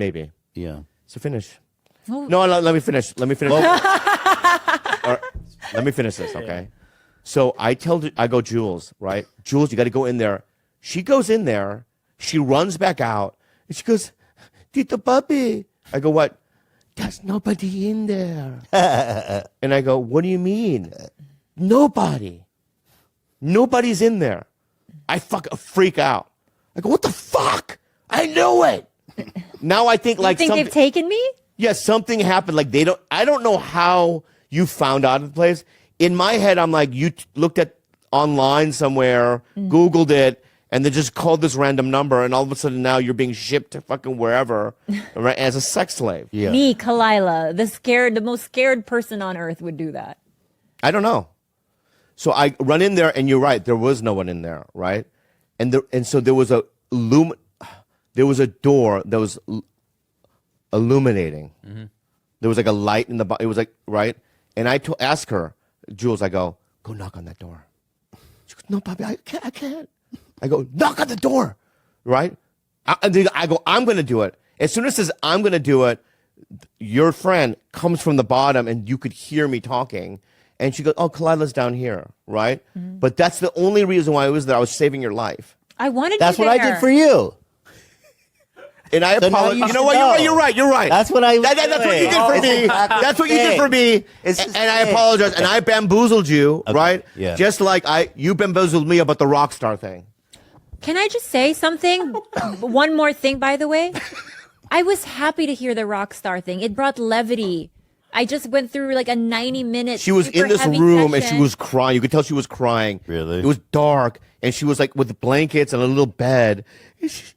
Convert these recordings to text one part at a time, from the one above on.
Maybe. Yeah. So finish. Oh. No, let me finish. Let me finish. Let me finish this, okay? So I go, Jules, right? Jules, you got to go in there. She goes in there. She runs back out. And she goes, Tito Papi. I go, what? There's nobody in there. And I go, what do you mean? Nobody. Nobody's in there. I freak out. I go, what the fuck? I knew it. Now I think like think they've taken me? Yeah, something happened. Like I don't know how you found out of the place. In my head, I'm like, you looked at online somewhere, Googled it, and then just called this random number, and all of a sudden now you're being shipped to fucking wherever, right, as a sex slave. Yeah. Me, Kalila, the most scared person on earth would do that. I don't know. So I run in there, and you're right. There was no one in there, right? And so there was a door that was illuminating. Mm-hmm. There was like a light in the. It was like right, and I asked her, Jules. I go knock on that door. She goes, no, Bobby, I can't. I go, knock on the door, right? I go, I'm going to do it. As soon as it says I'm going to do it, your friend comes from the bottom, and you could hear me talking. And she goes, oh, Kalila's down here, right? Mm-hmm. But that's the only reason why I was there. I was saving your life. I wanted That's you what there. I did for you. And I apologize. You know what? You're right. You're right. That's what I was That's what you did for me. That's what you did for me. And I apologize. And I bamboozled you, right? Yeah. Just like you bamboozled me about the rock star thing. Can I just say something? One more thing, by the way. I was happy to hear the rock star thing. It brought levity. I just went through like a 90-minute. She was in this room and she was crying. You could tell she was crying. Really? It was dark and she was like with blankets and a little bed.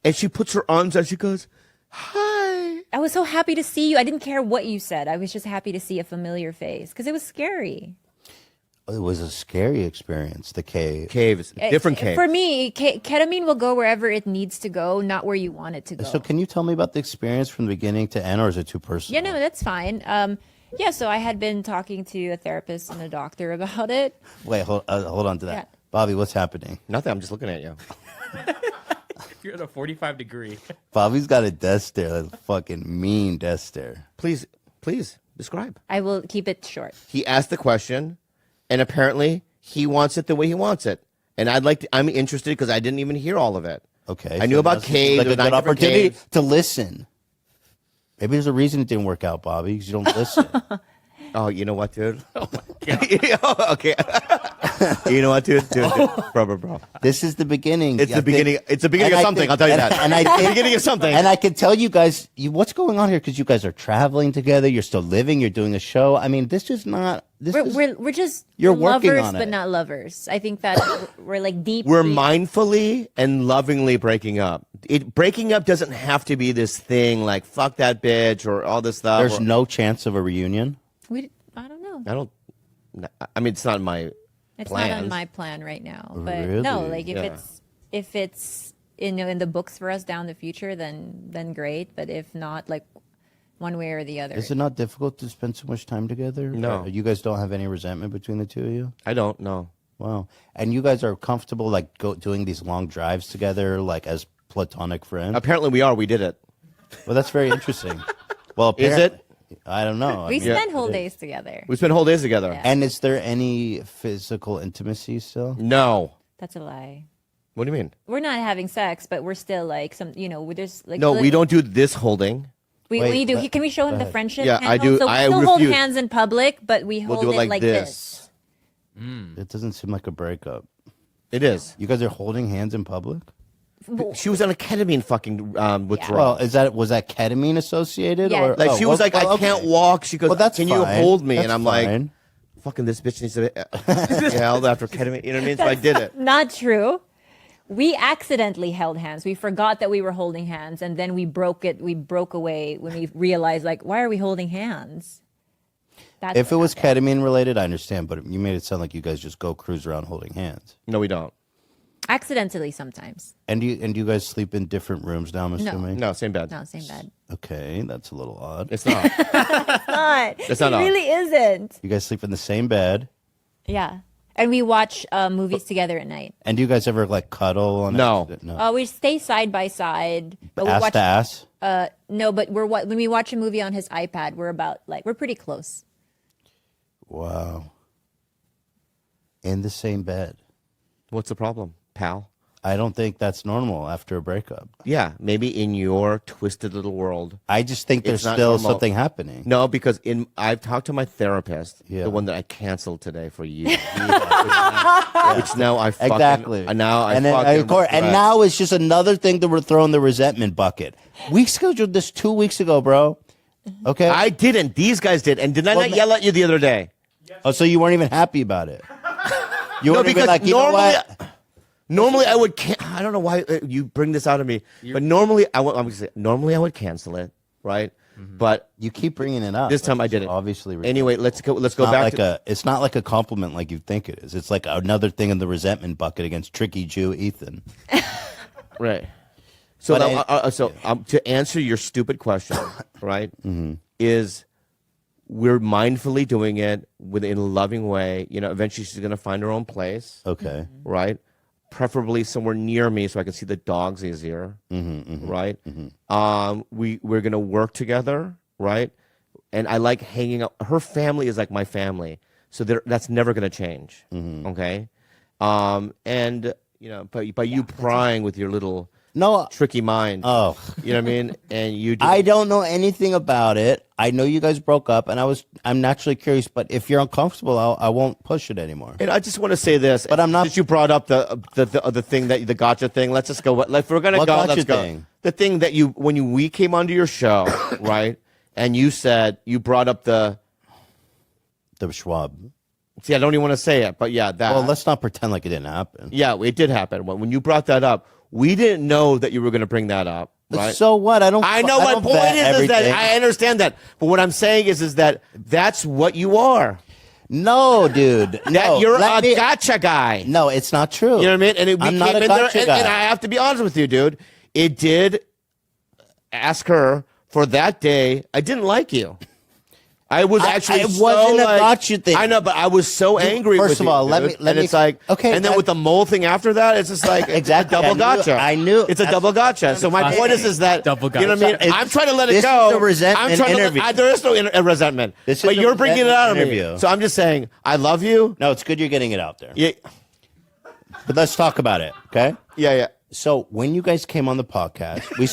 And she puts her arms out. She goes, hi. I was so happy to see you. I didn't care what you said. I was just happy to see a familiar face because it was scary. It was a scary experience, the cave. Cave is a different cave. For me, ketamine will go wherever it needs to go, not where you want it to go. So can you tell me about the experience from the beginning to end, or is it too personal? Yeah, no, that's fine. Yeah, so I had been talking to a therapist and a doctor about it. Wait, hold on to that. Yeah. Bobby, what's happening? Nothing. I'm just looking at you. You're at a 45-degree. Bobby's got a death stare, a fucking mean death stare. Please describe. I will keep it short. He asked the question, and apparently he wants it the way he wants it. And I'm interested because I didn't even hear all of it. Okay. I knew about caves. Like a There's 9 good different opportunity caves. to listen. Maybe there's a reason it didn't work out, Bobby, because you don't listen. Oh, you know what, dude? Oh my god. Okay. You know what, dude? Bro. This is the beginning. It's the beginning. It's the beginning of something. I'll tell you that. And it's the beginning of something. And I can tell you guys what's going on here because you guys are traveling together. You're still living. You're doing a show. I mean, this is not. We're just You're working lovers, on it. but not lovers. I think that we're like deep. We're mindfully and lovingly breaking up. Breaking up doesn't have to be this thing like fuck that bitch or all this stuff. There's no chance of a reunion. I don't know. I mean, it's not my. It's plans. not on my plan right now. But Really? no, like Yeah. if it's in the books for us down the future, then great. But if not, like one way or the other. Is it not difficult to spend so much time together? No. You guys don't have any resentment between the two of you? I don't know. Wow. And you guys are comfortable like doing these long drives together, like as platonic friends? Apparently, we are. We did it. Well, that's very interesting. Well, Is it? I don't know. we I mean, spend whole days together. We spent whole days together. Yeah. and is there any physical intimacy still? No. That's a lie. What do you mean? We're not having sex, but we're still like there's like No, we don't do this holding. We Wait, do. but- Can we show him the friendship? Yeah, hand I do. hold? So we I still hold refuse. hands in public, but we We'll hold do it like this. It doesn't seem like a breakup. It is. You guys are holding hands in public? She was on a ketamine fucking withdrawal. Well, was that ketamine associated? Yeah. Or Like she was like, I can't walk. She goes, Well, that's can you fine. hold me? That's and I'm fine. like, fucking this bitch needs to be held after ketamine. You know what I mean? So I did it. Not true. We accidentally held hands. We forgot that we were holding hands, and then we broke it. We broke away when we realized, like, why are we holding hands? That's If it what was happened. ketamine related, I understand, but you made it sound like you guys just go cruise around holding hands. No, we don't. Accidentally sometimes. And do you guys sleep in different rooms now, I'm assuming? No, same bed. No, same bed. Okay, that's a little odd. It's not. Not. It's not It odd. really isn't. You guys sleep in the same bed. Yeah. And we watch movies together at night. And do you guys ever like cuddle? On No. No. We stay side by side. But we Ass watch, to ass? No, but when we watch a movie on his iPad, we're pretty close. Wow. In the same bed. What's the problem, pal? I don't think that's normal after a breakup. Yeah, maybe in your twisted little world. I just think there's It's not still normal. something happening. No, because I've talked to my therapist, Yeah. the one that I canceled today for you, which now I fucking Exactly. now I and then, fucking of course, and regret. now it's just another thing that we're throwing the resentment bucket. We scheduled this 2 weeks ago, bro. Okay. I didn't. These guys did, and did I Well, not yell at you the other day? Oh, so you weren't even happy about it? You No, weren't even because like, you know normally, what? normally I would. I don't know why you bring this out of me, but normally I'm gonna say normally I would cancel it, right? But You keep bringing it up. this time I Which is didn't. Obviously. Anyway, let's go. Let's go Not back like to. it's not like a compliment like you think it is. It's like another thing in the resentment bucket against tricky Jew Ethan. Right. So, But now, to answer your stupid question, right, is we're mindfully doing it in a loving way. You know, eventually she's going to find her own place, Okay. right? Preferably somewhere near me so I can see the dogs easier, right? We're going to work together, right? And I like hanging out. Her family is like my family, so that's never going to change, okay? And, you know, by you prying with your little No. tricky mind. Oh. You know what I mean? And you do. I don't know anything about it. I know you guys broke up, and I'm naturally curious. But if you're uncomfortable, I won't push it anymore. And I just want to say this, But I'm not- Since you brought up the thing the gotcha thing, let's just go. Like if we're gonna What go, gotcha let's go. thing? The thing that we came onto your show, right? And you said you brought up the. The Schwab. See, I don't even want to say it, but yeah, that. Well, let's not pretend like it didn't happen. Yeah, it did happen. When you brought that up, we didn't know that you were going to bring that up, right? So what? I don't. I know my don't point vet is that everything. I understand that, but what I'm saying is that that's what you are. No, dude. That No, you're let a me- gotcha guy. No, it's not true. You know what I mean? And we I'm not came a in there, gotcha and guy. I have to be honest with you, dude. It did ask her for that day. I didn't like you. I was actually it so, wasn't a like, gotcha thing. I know, but I was so angry first with of you, all, let dude. me- and it's like, okay, and then that- with the mole thing after that, it's just like, Exactly. it's a double I knew- gotcha. I knew- It's a that's- double gotcha. So my point is that, Double you know what I mean? gotcha. I'm trying to let it This go. is a resentment I'm trying interview. there is no resentment. This is but a you're bringing it out of resentment me. interview. So I'm just saying, I love you. No, it's good you're getting it out there. Yeah, But let's talk about it, okay? yeah. So when you guys came on the podcast, we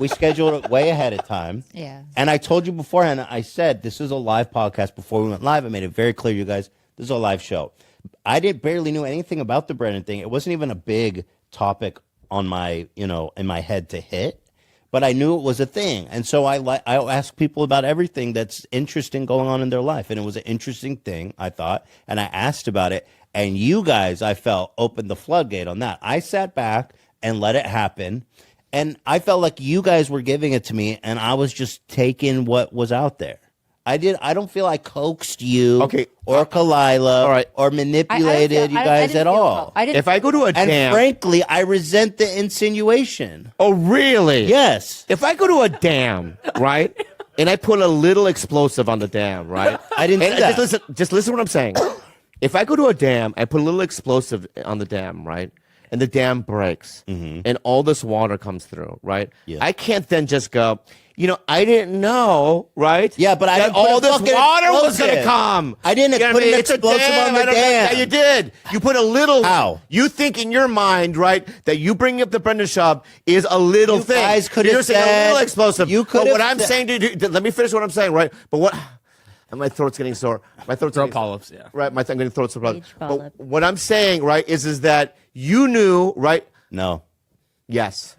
scheduled it way ahead of time. Yeah. And I told you beforehand, I said this is a live podcast before we went live. I made it very clear, you guys, this is a live show. I barely knew anything about the Brennan thing. It wasn't even a big topic on my, in my head to hit, but I knew it was a thing. And so I ask people about everything that's interesting going on in their life. And it was an interesting thing, I thought, and I asked about it. And you guys, I felt, opened the floodgate on that. I sat back and let it happen. And I felt like you guys were giving it to me, and I was just taking what was out there. I don't feel I coaxed you Okay. or Kalila All right. or manipulated you guys at all. If I go to a And dam, frankly, I resent the insinuation. oh really? Yes. If I go to a dam, right, and I put a little explosive on the dam, right? I didn't and see that. Just listen to what I'm saying. If I go to a dam, I put a little explosive on the dam, right? And the dam breaks, and all this water comes through, right? Yeah. I can't then just go, I didn't know, right? Yeah, but I that didn't put all a this fucking water was going to explosive. come. I didn't You know put what I an mean? It's a explosive on the I don't know. dam. Yeah, you did. You put a little. How? You think in your mind, right, that you bringing up the Brendan shop is a little You thing. guys could You're have saying a said- little explosive. you could But have what I'm said- saying to you, let me finish what I'm saying, right? But what? And my throat's getting sore. My throat's Throat getting polyps, yeah. Right, I'm getting throat sore. Stage But polyp. what I'm saying, right, is that you knew, right? No. Yes.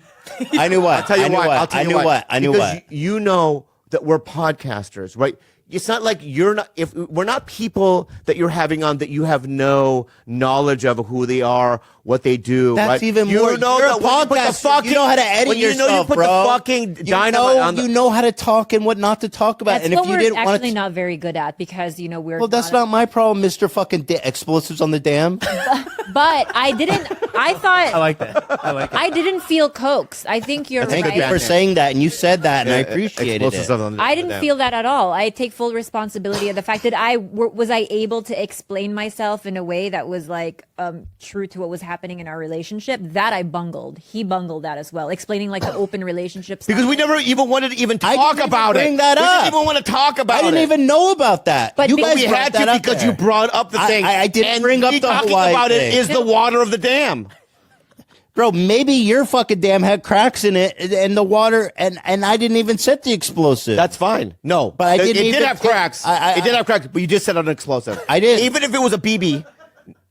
I knew what. I'll tell you I knew why. what. I'll tell I you knew why. what. I knew Because what. you know that we're podcasters, right? It's not like you're not. If we're not people that you're having on that you have no knowledge of who they are, what they do. That's right? even you more. Know You're that a when you put the podcaster. fucking, You know how to edit when you yourself, know you put bro. the fucking You dynamite know, on the. you know how to talk and what not to talk about. That's and what if you we're didn't want actually to, not very good at because we're well, that's not my problem, Mr. Fucking explosives on the dam. But I didn't. I thought I like that. I like it. I didn't feel coaxed. I think you're Thank right. you for saying that, and you said that, and I appreciated Explosive it. stuff on the- I didn't damn. feel that at all. I take full responsibility of the fact that was I able to explain myself in a way that was like true to what was happening in our relationship. That I bungled. He bungled that as well, explaining like the open relationships. Because we never even wanted to even I talk didn't even about bring it. that we up. didn't even want to talk about it. I didn't even know about that. But you we guys We brought had that to up because there. you brought up the thing. I didn't and bring up me the talking Hawaii about thing. it is the water of the dam. Bro, maybe your fucking dam had cracks in it, and the water, and I didn't even set the explosive. That's fine. No, But I it didn't did even have get- cracks. I- It did have cracks, but you just said an explosive. I did. Even if it was a BB,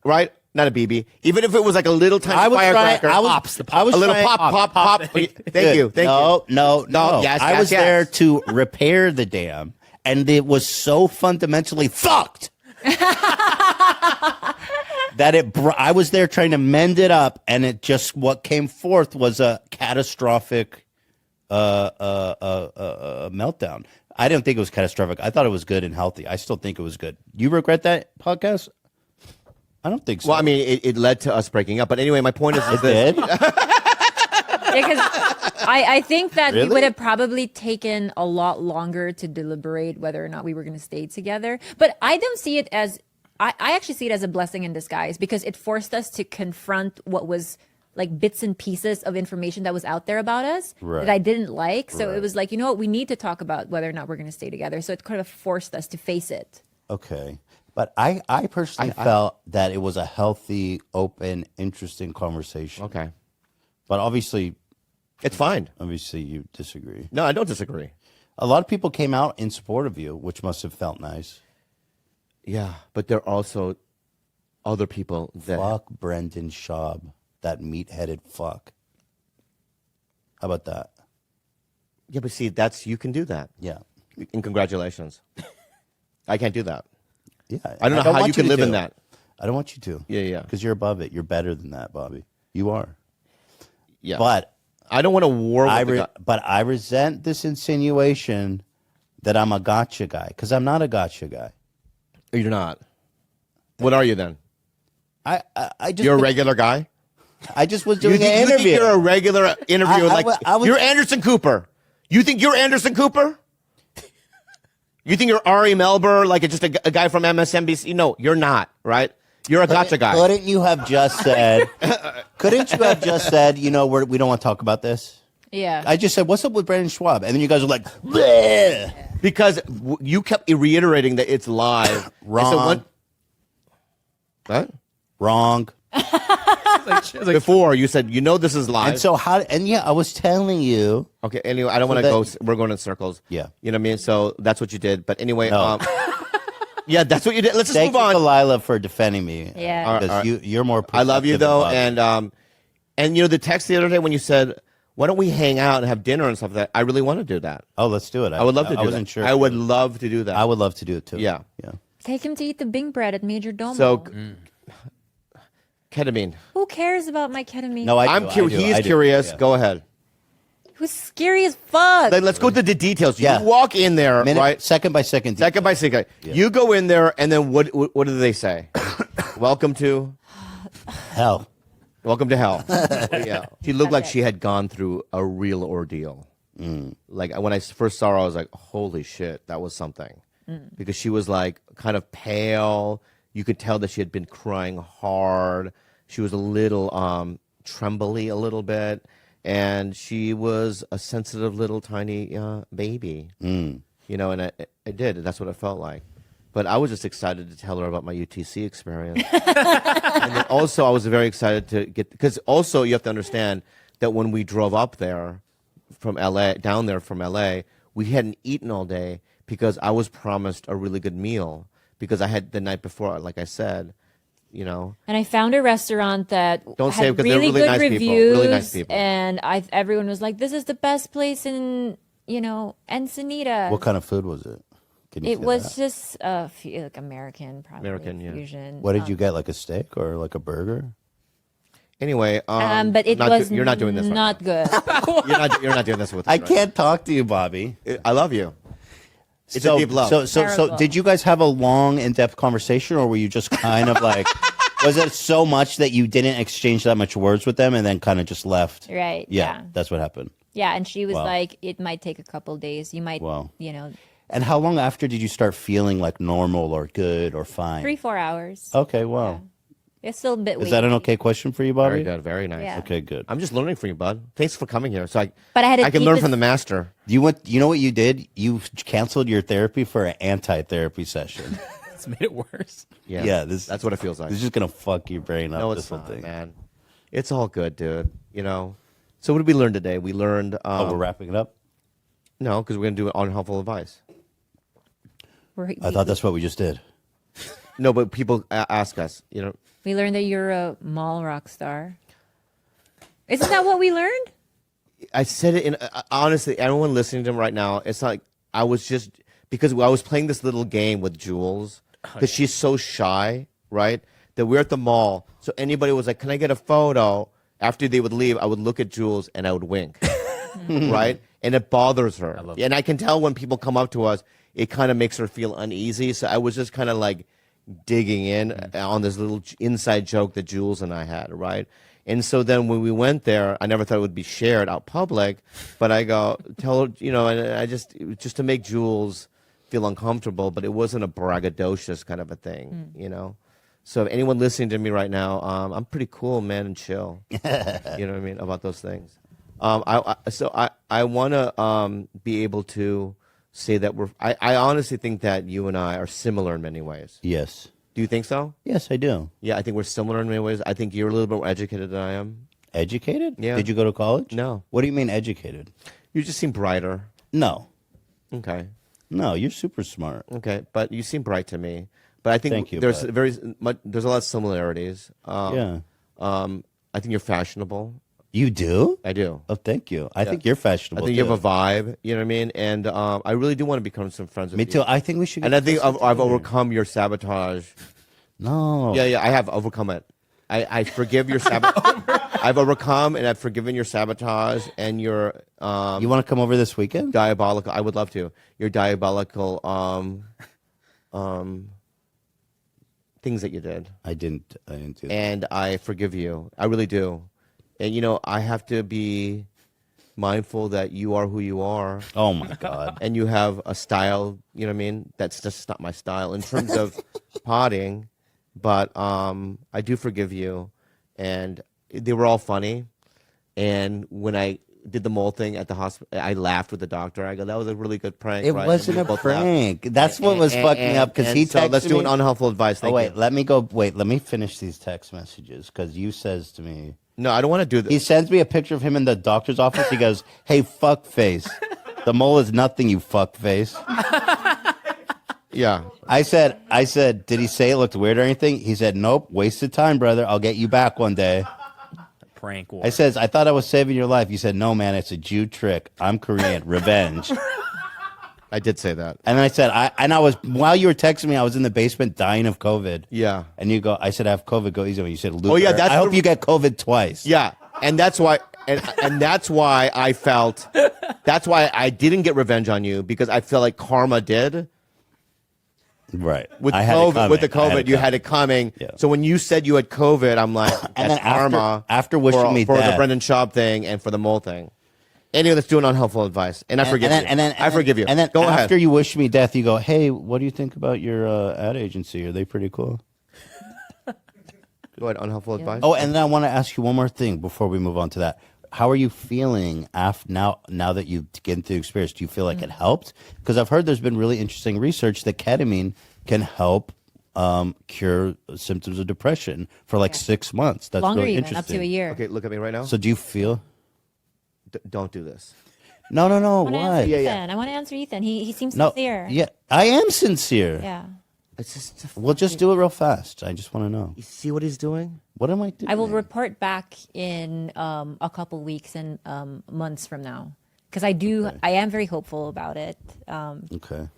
right? Not a BB. Even if it was like a little tiny I was trying. firecracker. I was. Pops, the I was a little trying- pop. Thank you. Thank no, you. No, Yes, I yes, was yes. there to repair the dam, and it was so fundamentally fucked that I was there trying to mend it up, and it just what came forth was a catastrophic meltdown. I didn't think it was catastrophic. I thought it was good and healthy. I still think it was good. You regret that podcast? I don't think so. Well, I mean, it led to us breaking up. But anyway, my point is this. did. Because I think that Really? we would have probably taken a lot longer to deliberate whether or not we were going to stay together. But I don't see it as I actually see it as a blessing in disguise because it forced us to confront what was like bits and pieces of information that was out there about us Right. that I didn't like. So Right. it was like, you know what, we need to talk about whether or not we're going to stay together. So it kind of forced us to face it. Okay. But I personally felt that it was a healthy, open, interesting conversation. Okay. But obviously you disagree. No, I don't disagree. A lot of people came out in support of you, which must have felt nice. Yeah, but there are also other people that. Fuck Brendan Schaub, that meat-headed fuck. How about that? Yeah, but see, you can do that. Yeah. And congratulations. I can't do that. Yeah. I don't know how want you can to live do in it. that. I don't want you to. Yeah. Because you're above it. You're better than that, Bobby. You are. Yeah. But I don't want to war with the guy. but I resent this insinuation that I'm a gotcha guy, because I'm not a gotcha guy. You're not. What are you then? I just You're a regular guy? I just was You doing think an interview. you're a regular interviewer? I was- You're Anderson Cooper. You think you're Anderson Cooper? You think you're Ari Melber, like just a guy from MSNBC? No, you're not, right? You're a gotcha guy. Couldn't you have just said? Couldn't you have just said? You know, we don't want to talk about this. Yeah. I just said, "What's up with Brandon Schwab?" And then you guys were like, "Bleh." Because you kept reiterating that it's live. Wrong. What? "Wrong." It's like, Before you said, this is live. And so how? And yeah, I was telling you. Okay, anyway, I don't want to go. We're going in circles. Yeah. You know what I mean? So that's what you did. But anyway, No. yeah, that's what you did. Let's just Thank move you, on. Delilah, for defending me. Yeah. because you're more. I love you perceptive though, than Bobby. and the text the other day when you said, "Why don't we hang out and have dinner and stuff?" That I really want to do that. Oh, let's do it. I would love to do I wasn't that. sure. I would love to do that. I would love to do it too. Yeah. Yeah. Take him to eat the Bing bread at Major Domo. So, ketamine. Who cares about my ketamine? No, I'm curious. He's curious. Yeah. Go ahead. It was scary as fuck. Let's go to the details. You Yeah. walk in there, Minute, right? second by second. Second by second. You go in there, and then what do they say? Welcome to Hell. Welcome to hell. Yeah. She looked like she had gone through a real ordeal. Like when I first saw her, I was like, holy shit, that was something. Because she was like kind of pale. You could tell that she had been crying hard. She was a little trembly a little bit. And she was a sensitive little tiny baby. And I did. That's what it felt like. But I was just excited to tell her about my UTC experience. And then also I was very excited to because also you have to understand that when we drove up there from LA, down there from LA, we hadn't eaten all day because I was promised a really good meal because I had the night before, like I said, And I found a restaurant that Don't say it had because they're really really good nice people. reviews. Really nice people. And everyone was like, this is the best place in, Encinitas. What kind of food was it? Can you It say was that? just like American, probably. American, yeah. Fusion. What did you get? Like a steak or like a burger? anyway, But it not was you're not doing this right not good. now. You're not doing this with us I right can't talk to you, Bobby. now. I love you. It's a deep love. So Terrible. did you guys have a long, in-depth conversation, or were you just kind of like Was it so much that you didn't exchange that much words with them and then kind of just left? Right. Yeah, that's what happened. Yeah, and she was Wow. like, it might take a couple days. You might, Wow. you know, And how long after did you start feeling like normal or good or fine? 3-4 hours. Okay, wow. It's still a bit Is that an okay question for you, Bobby? Very good. Very nice. Yeah. Okay, good. I'm just learning from you, bud. Thanks for coming here. So But I had to can keep learn this- from the master. You know what you did? You canceled your therapy for an anti-therapy session. It's made it worse. Yeah. Yeah, that's what it feels like. This is just gonna fuck your brain up. No, this it's whole not, thing. man. It's all good, dude. You know. So what did we learn today? We learned. Oh, we're wrapping it up. No, because we're gonna do unhelpful advice. I thought that's what we just did. No, but people ask us. You know. We learned that you're a mall rock star. Isn't that what we learned? I said it in honestly, everyone listening to him right now, it's like I was just because I was playing this little game with Jules because she's so shy, right? That we're at the mall, so anybody was like, "Can I get a photo?" After they would leave, I would look at Jules and I would wink, right? And it bothers her, and I can tell when people come up to us, it kind of makes her feel uneasy. So I was just kind of like digging in on this little inside joke that Jules and I had, right? And so then when we went there, I never thought it would be shared out public, but I go, tell her, you know, and I just to make Jules feel uncomfortable, but it wasn't a braggadocious kind of a thing, you know? So if anyone listening to me right now, I'm pretty cool, man, and chill, you know what I mean, about those things. I want to be able to say that I honestly think that you and I are similar in many ways. Yes. Do you think so? Yes, I do. Yeah, I think we're similar in many ways. I think you're a little bit more educated than I am. Educated? Yeah. Did you go to college? No. What do you mean educated? You just seem brighter. No. Okay. No, you're super smart. Okay, but you seem bright to me. But I think Thank you, there's bud. there's a lot of similarities. Yeah. I think you're fashionable. You do? I do. Oh, thank you. I think you're I fashionable. think you have too. a vibe. You know what I mean? And I really do want to become some friends with Me you. too. I think we should. And get I think closer I've together. overcome your sabotage. No. Yeah, I have overcome it. I forgive your sabotage. I've overcome and I've forgiven your sabotage and your You want to come over this weekend? diabolical. I would love to. Your diabolical things that you did, I didn't do that. and I forgive you. I really do. And you know, I have to be mindful that you are who you are, Oh my god. and you have a style. You know what I mean? That's just not my style in terms of potting. But I do forgive you, and they were all funny. And when I did the mole thing at the hospital, I laughed with the doctor. I go, "That was a really good prank." It right? wasn't And we a both laughed. prank. That's what was fucking me up because he so texted let's do me. an unhelpful advice. Oh Thank wait, you. let me go. Wait, let me finish these text messages because you says to me. No, I don't want to do He this. sends me a picture of him in the doctor's office. He goes, "Hey, fuck face, the mole is nothing. You fuck face." Yeah. I said, did he say it looked weird or anything? He said, nope, wasted time, brother. I'll get you back one day. Prank war. I says, I thought I was saving your life. You said, no, man, it's a Jew trick. I'm Korean. Revenge. I did say that. And then I said, I was, while you were texting me, I was in the basement dying of COVID. Yeah. And you go, I said, I have COVID. Go easy on me. You said, Luke, Oh, yeah, that's I hope the- you get COVID twice. Yeah. And that's why and that's why I felt that's why I didn't get revenge on you because I felt like karma did. Right. With I had it COVID, with the coming. I COVID, you coming. had it coming. Yeah. So when you said you had COVID, I'm like, that's And then karma. after wishing for, me for the death. Brendan Schaub thing and for the mole thing. Anyway, let's do an unhelpful advice, and I forgive you. I forgive you. And then Go after ahead. you wish me death, you go, hey, what do you think about your ad agency? Are they pretty cool? Go ahead. Unhelpful advice. Oh, and then I want to ask you one more thing before we move on to that. How are you feeling now that you've get through the experience? Do you feel like it helped? Because I've heard there's been really interesting research that ketamine can help cure symptoms of depression for like 6 months. That's Longer really even, interesting. up to a year. Okay, look at me right now. So do you feel? Don't do this. No. I want to Why? answer Yeah, Ethan. yeah. I want to answer Ethan. He seems No. sincere. Yeah, I am sincere. Yeah. It's just. We'll just do it real fast. I just want to know. You see what he's doing? What am I doing? I will report back in a couple weeks and months from now because I am very hopeful about it. Okay.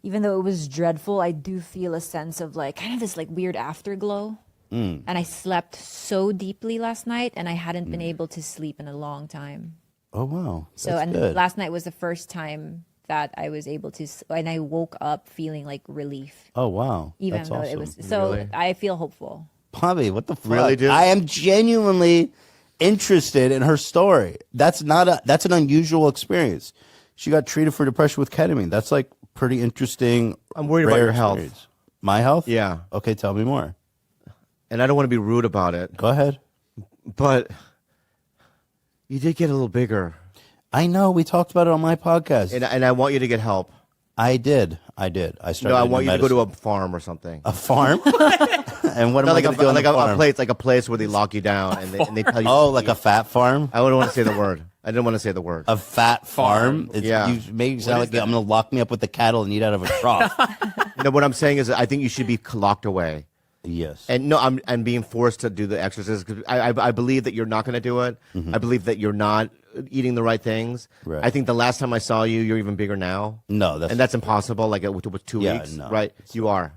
Even though it was dreadful, I do feel a sense of like kind of this like weird afterglow. And I slept so deeply last night, and I hadn't been able to sleep in a long time. Oh wow. So That's and good. last night was the first time that I was able to, and I woke up feeling like relief, Oh wow. even That's though awesome. it was. So Really? I feel hopeful. Bobby, what the fuck? Really, dude? I am genuinely interested in her story. That's an unusual experience. She got treated for depression with ketamine. That's like pretty interesting. I'm worried about rare your health. experience. My health? Yeah. Okay, tell me more. And I don't want to be rude about it, Go ahead. but you did get a little bigger. I know. We talked about it on my podcast. And I want you to get help. I did. I started. No, I want you to go to medicine. a farm or something. a farm. And what am No, I like going to do on the farm? a place where they lock you down and they tell you. Oh, like a fat farm? I wouldn't want to say the word. I didn't want to say the word. A fat farm? Yeah. You make it sound like I'm going to lock me up with the cattle and eat out of a trough. No, what I'm saying is I think you should be locked away. Yes. And no, I'm being forced to do the exercises because I believe that you're not going to do it. I believe that you're not eating the right things. Right. I think the last time I saw you, you're even bigger now. No, that's impossible. Like with 2 Yeah, weeks, no. right? You are.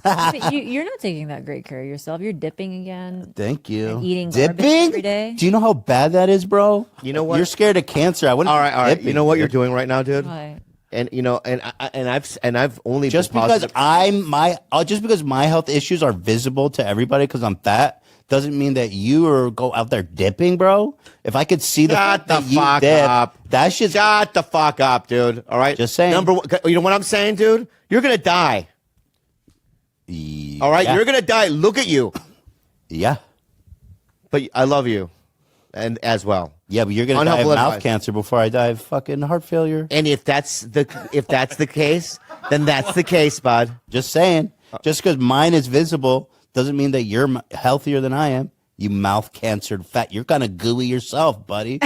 But you're not taking that great care of yourself. You're dipping again. Thank you. And eating garbage dipping every day. Do you know how bad that is, bro? You know what? You're scared of cancer. I wouldn't. All right. dipping, You know what you're dude. doing right now, dude. Why? And I've only Just been because positive. just because my health issues are visible to everybody because I'm fat doesn't mean that you are go out there dipping, bro. If I could see the Shut fact that the you fuck dip, up. that shit's Shut the fuck up, dude. All right. Just saying. Number one, you know what I'm saying, dude? You're gonna die. All right. Yeah. You're gonna die. Look at you. Yeah. But I love you, and as well. Yeah, but you're gonna die of Unhelpful mouth advice. cancer before I die of fucking heart failure. And if that's the case, then that's the case, bud. Just saying. Just because mine is visible doesn't mean that you're healthier than I am. You mouth cancered fat. You're kind of gooey yourself, buddy.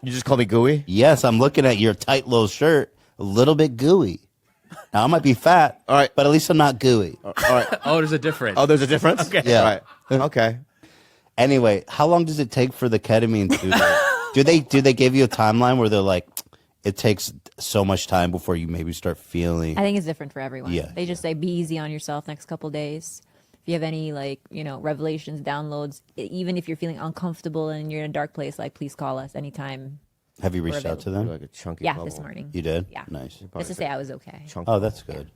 You just call me gooey. Yes, I'm looking at your tight little shirt. A little bit gooey. Now I might be fat. All right. But at least I'm not gooey. All right. Oh, there's a difference. Oh, there's a difference. Okay. Yeah. All right. Okay. Anyway, how long does it take for the ketamine to do they give you a timeline where they're like, it takes so much time before you maybe start feeling I think it's different for everyone. Yeah, They just say be easy on yourself next couple days. If you have any revelations, downloads, even if you're feeling uncomfortable and you're in a dark place, like please call us anytime. Have you reached out to them? Like a chunky. Yeah, bubble. this morning. You did? Yeah. Nice. Just to say I was okay. Chunky. Oh, that's good.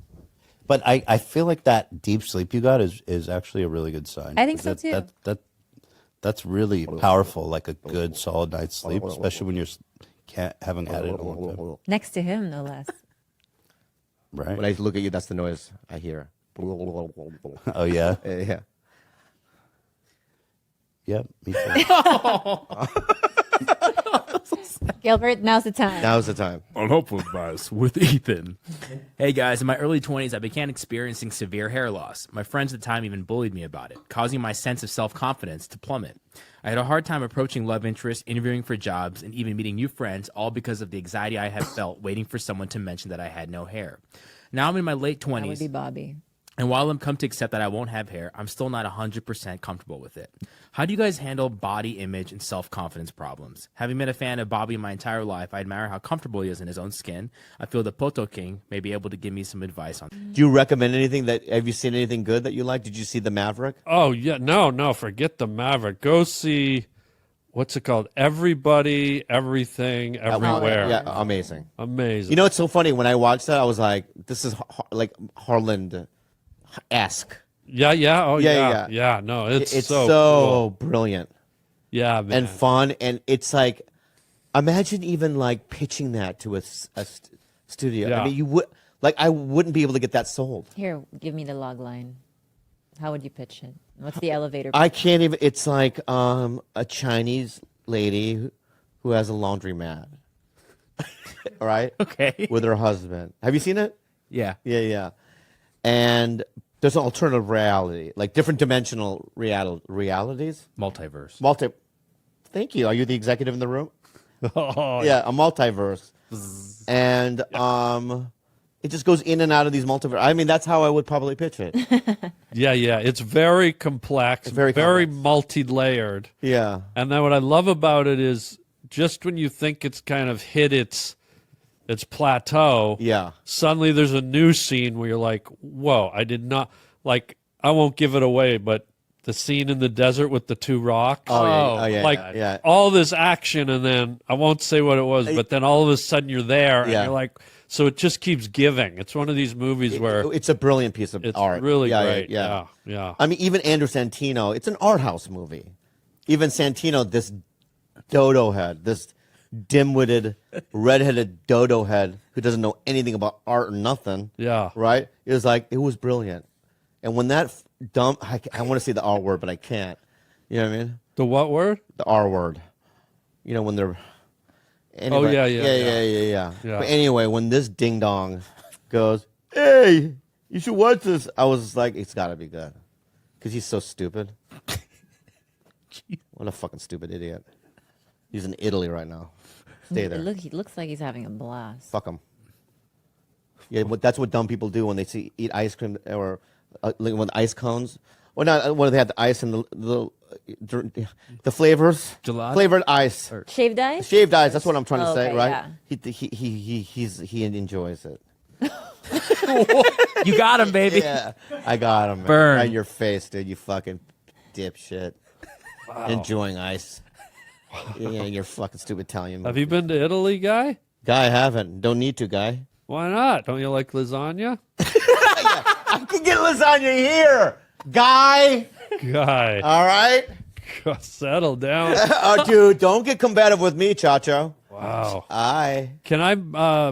But I feel like that deep sleep you got is actually a really good sign. I think so, too. That's really powerful, like a good solid night's sleep, especially when haven't had it in a long time. Next to him, no less. Right? When I look at you, that's the noise I hear. Oh yeah? Yeah. Yep, me too. Gilbert, now's the time. Now's the time. Unhelpful advice with Ethan. Hey guys, in my early 20s, I began experiencing severe hair loss. My friends at the time even bullied me about it, causing my sense of self-confidence to plummet. I had a hard time approaching love interests, interviewing for jobs, and even meeting new friends, all because of the anxiety I had felt waiting for someone to mention that I had no hair. Now I'm in my late That would 20s. be Bobby. And while I'm come to accept that I won't have hair, I'm still not 100% comfortable with it. How do you guys handle body image and self-confidence problems? Having been a fan of Bobby my entire life, I admire how comfortable he is in his own skin. I feel the Poto King may be able to give me some advice on. Do you recommend anything have you seen anything good that you like? Did you see The Maverick? Oh yeah, no, forget the Maverick. Go see, what's it called? Everybody, Everything, Everywhere. Yeah, amazing. Amazing. You know, it's so funny. When I watched that, I was like, this is like Harland-esque. Yeah. Oh Yeah. yeah. No, it's so cool. brilliant Yeah, man. and fun. And it's like, imagine even like pitching that to a studio. Yeah. I mean, I wouldn't be able to get that sold. Here, give me the log line. How would you pitch it? What's the elevator? I can't even. It's like a Chinese lady who has a laundromat, all right? Okay. With her husband. Have you seen it? Yeah. Yeah. And there's an alternative reality, like different dimensional realities. Multiverse. Thank you. Are you the executive in the room? Oh, Yeah, a multiverse. And it just goes in and out of these multiverse. I mean, that's how I would probably pitch it. yeah. It's very complex, Very very complex. multi-layered. Yeah. And then what I love about it is just when you think it's kind of hit its plateau, Yeah. suddenly there's a new scene where you're like, whoa, I did not, like, I won't give it away, but the scene in the desert with the two rocks. yeah, like yeah. all this action, and then I won't say what it was, but then all of a sudden you're there, and Yeah. you're like, so it just keeps giving. It's one of these movies where It's a brilliant piece of it's art. really Yeah, great. Yeah. Yeah. I mean, even Andrew Santino, it's an art house movie. Even Santino, this dodo head, this dim-witted, redheaded dodo head who doesn't know anything about art or nothing. Yeah. Right? It was brilliant. And when that I want to say the R word, but I can't. You know what I mean? The what word? The R word. You know, when they're. Anyway, yeah. Yeah. Yeah. But anyway, when this ding dong goes, hey, you should watch this, I was like, it's got to be good. Because he's so stupid. What a fucking stupid idiot. He's in Italy right now. Stay there. He looks like he's having a blast. Fuck him. Yeah, that's what dumb people do when they eat ice cream or like with ice cones. Well, not when they have the ice and the flavors. Gelato? Flavored ice. Shaved ice? Shaved ice. That's what I'm trying to Oh, say, okay, right? yeah. He enjoys it. You got him, baby. Yeah, I got him. Man. Burn. Right in your face, dude. You fucking dipshit. Enjoying ice. Yeah, you're fucking stupid Italian. Have you been to Italy, guy? Guy, I haven't. Don't need to, guy. Why not? Don't you like lasagna? I can get lasagna here, guy. Guy, All right. settle down. Oh, dude, don't get combative with me, Chacho. Wow. Can I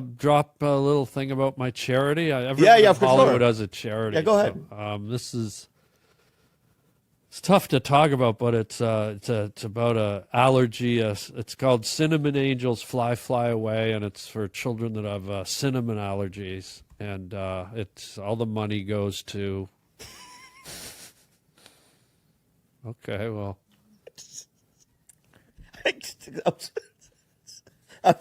drop a little thing about my charity? Yeah, Everyone in for sure. Hollywood has a charity. Yeah, go ahead. So, it's tough to talk about, but it's about a allergy. It's called Cinnamon Angels Fly Away, and it's for children that have cinnamon allergies. And it's all the money goes to. Okay, well. I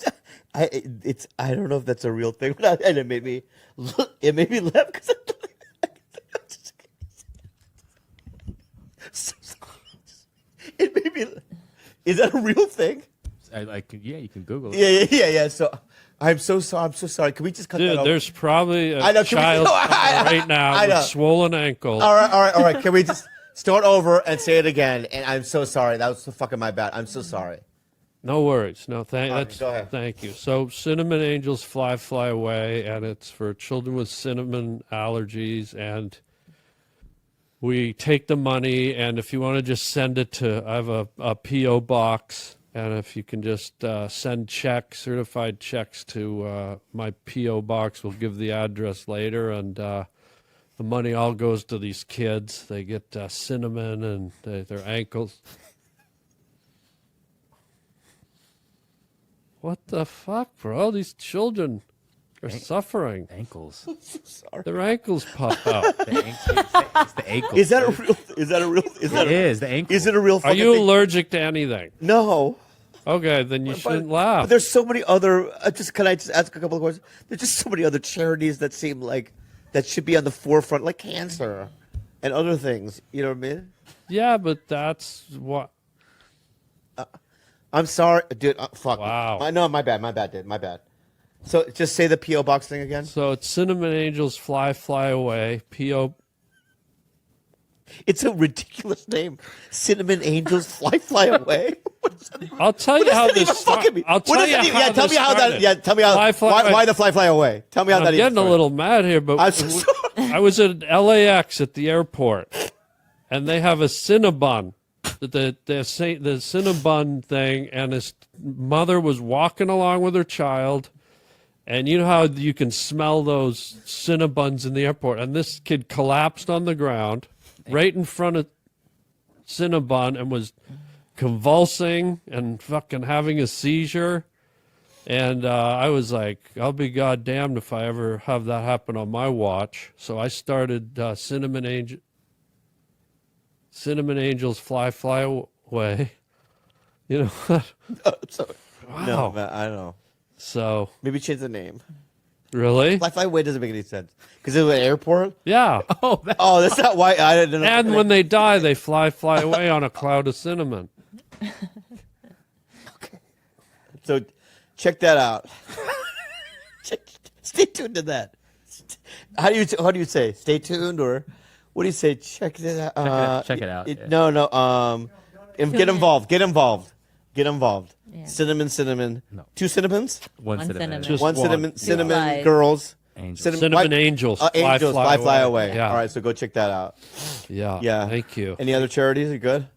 don't know if that's a real thing, and it made me laugh because it made me. Is that a real thing? Yeah, you can Google it. Yeah. So I'm so sorry. Can we just cut that Dude, off? there's probably a I know, can we- child no, I- right now I know. with swollen ankle. All right. Can we just start over and say it again? And I'm so sorry. That was fucking my bad. I'm so sorry. No worries. No, right, go ahead. thank you. So, Cinnamon Angels Fly Away, and it's for children with cinnamon allergies. And we take the money, and if you want to just send it to, I have a P.O. box, and if you can just send certified checks to my P.O. box, we'll give the address later, and the money all goes to these kids. They get cinnamon and their ankles. What the fuck, bro? These children are suffering. Ankles. Their ankles pop out. It's the ankles. Is that a real? It is the ankle. Is it a real? Are Fucking you thing? allergic to anything? No. Okay, then you shouldn't But laugh. there's so many other. Can I just ask a couple of questions? There's just so many other charities that seem like that should be on the forefront, like cancer and other things. You know what I mean? Yeah, but that's what. I'm sorry, dude. Fuck. Wow. No, my bad, dude. My bad. So just say the P.O. box thing again. So it's Cinnamon Angels Fly Away. P.O. It's a ridiculous name. Cinnamon Angels Fly Away. I'll tell you how this started. I'll tell you how Yeah, tell this me how that. started. Yeah, tell me how. Fly away. Why the fly away? Tell me how I'm that. getting a little mad here, but I'm so sorry. I was at LAX at the airport, and they have a Cinnabon, the Cinnabon thing, and his mother was walking along with her child, and you know how you can smell those Cinnabons in the airport, and this kid collapsed on the ground right in front of Cinnabon and was convulsing and fucking having a seizure. And I was like, I'll be goddamned if I ever have that happen on my watch. So I started Cinnamon Angels Fly Away. You know what? Sorry. Wow. No, man, I don't know. So, Maybe change the name. really? Fly away doesn't make any sense because it was an airport. Yeah. Oh, that's not why I didn't know. And when they die, they fly away on a cloud of cinnamon. So check that out. Stay tuned to that. How do you say? Stay tuned or What do you say? Check it out. Check it out, yeah. No. Get involved. Get involved. Get involved. Yeah. Cinnamon. No. 2 cinnamons. One One cinnamon. cinnamon. One one. cinnamon Flies. girls. Angels. Cinnamon angels. Angels fly away. Yeah. All right, so go check that out. Yeah. Yeah. Thank you. Any other charities? Are you good?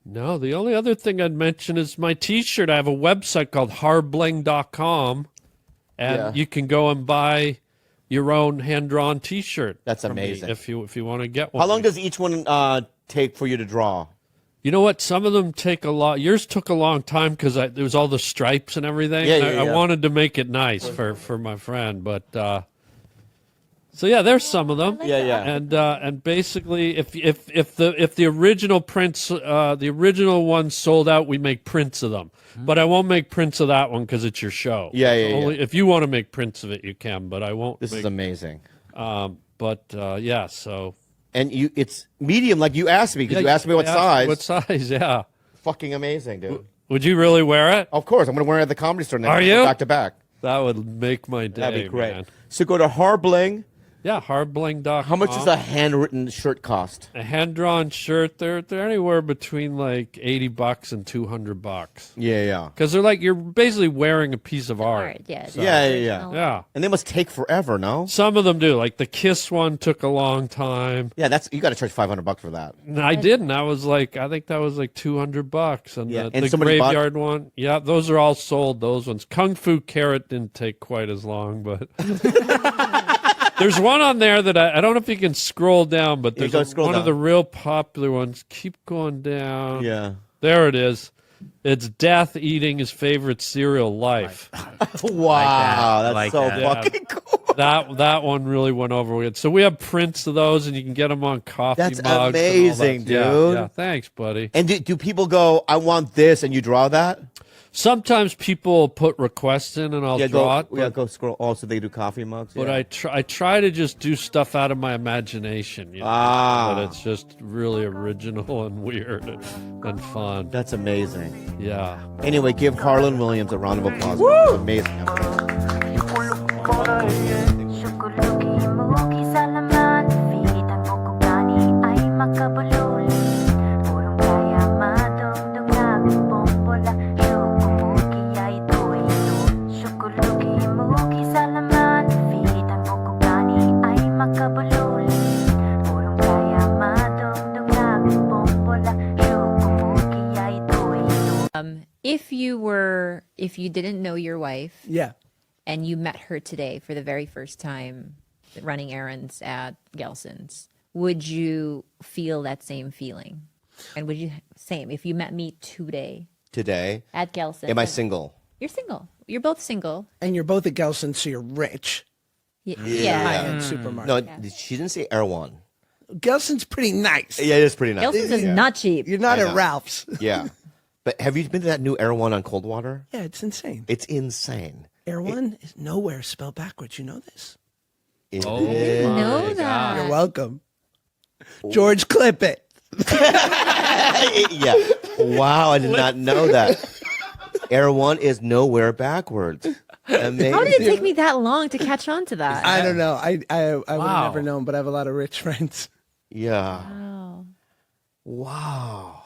No, the only other thing I'd mention is my T-shirt. I have a website called harbling.com, and Yeah. you can go and buy your own hand-drawn T-shirt. That's from me amazing. if you want to get one. How long does each one take for you to draw? You know what? Some of them take a lot. Yours took a long time because there was all the stripes and everything. Yeah, I yeah. wanted to make it nice for my friend, but so yeah, there's some of them. Yeah. And basically, if the original prints, the original one sold out, we make prints of them. But I won't make prints of that one because it's your show. Yeah. Only if you want to make prints of it, you can. But I won't. This is amazing. Yeah. So And it's medium, like you asked me, because you asked me what size. What size? Yeah. Fucking amazing, dude. Would you really wear it? Of course, I'm going to wear it at the Comedy Store next Are week, you? back to back. That would make my day. That'd be great. Man. So go to Harbling. Yeah, hardbling.com. How much does a handwritten shirt cost? A hand-drawn shirt? They're anywhere between like $80 and $200. Yeah. Because they're like you're basically wearing a piece of art. Art, yeah. Yeah. Yeah. And they must take forever, no? Some of them do. Like the Kiss one took a long time. Yeah, you got to charge $500 for that. No, I didn't. I think that was like $200. And Yeah, the, and the somebody bought- graveyard one, yeah, those are all sold. Those ones. Kung Fu Carrot didn't take quite as long, but there's one on there that I don't know if you can scroll down, but Yeah, there's scroll one down. of the real popular ones. Keep going down. Yeah. There it is. It's Death eating his favorite cereal, Life. Wow, that's Like so that. fucking cool. That one really went over with. So we have prints of those, and you can get them on coffee That's mugs. and all that. amazing, Yeah, dude. yeah, thanks, buddy. And do people go, I want this, and you draw that? Sometimes people put requests in, and I'll draw it. Go scroll. Oh, so they do coffee mugs? But Yeah. I try to just do stuff out of my imagination. You know, but it's just really original and weird and fun. That's amazing. Yeah. Anyway, give Harlan Williams a round of applause. Woo! Amazing. Syukulugi-mugi sa laman Feed ang bukugani ay makabululi Purong kaya madugdug namin bombola Syukumugi ay ito Syukulugi-mugi sa laman Feed ang bukugani ay makabululi Purong kaya madugdug namin bombola Syukumugi ay ito If you didn't know your wife Yeah. and you met her today for the very first time running errands at Gelson's, would you feel that same feeling? And would you same if you met me today Today, at Gelson's? am I single? You're single. You're both single. And you're both at Gelson, so you're rich. Yeah. High-end supermarket. No, she didn't say Erewhon. Gelson's pretty nice. Yeah, it is pretty nice. Gelson's is not cheap. You're not I at know. Ralph's. Yeah. But have you been to that new Erewhon on Coldwater? Yeah, it's insane. It's insane. Erewhon is nowhere spelled backwards. You know this? It Oh, is. my know God. that. You're welcome. George, clip it. Yeah. Wow, I did not know that. Erewhon is nowhere backwards. Amazing. How did it take me that long to catch on to that? I don't know. I would have Wow. never known, but I have a lot of rich friends. Yeah. Oh. Wow.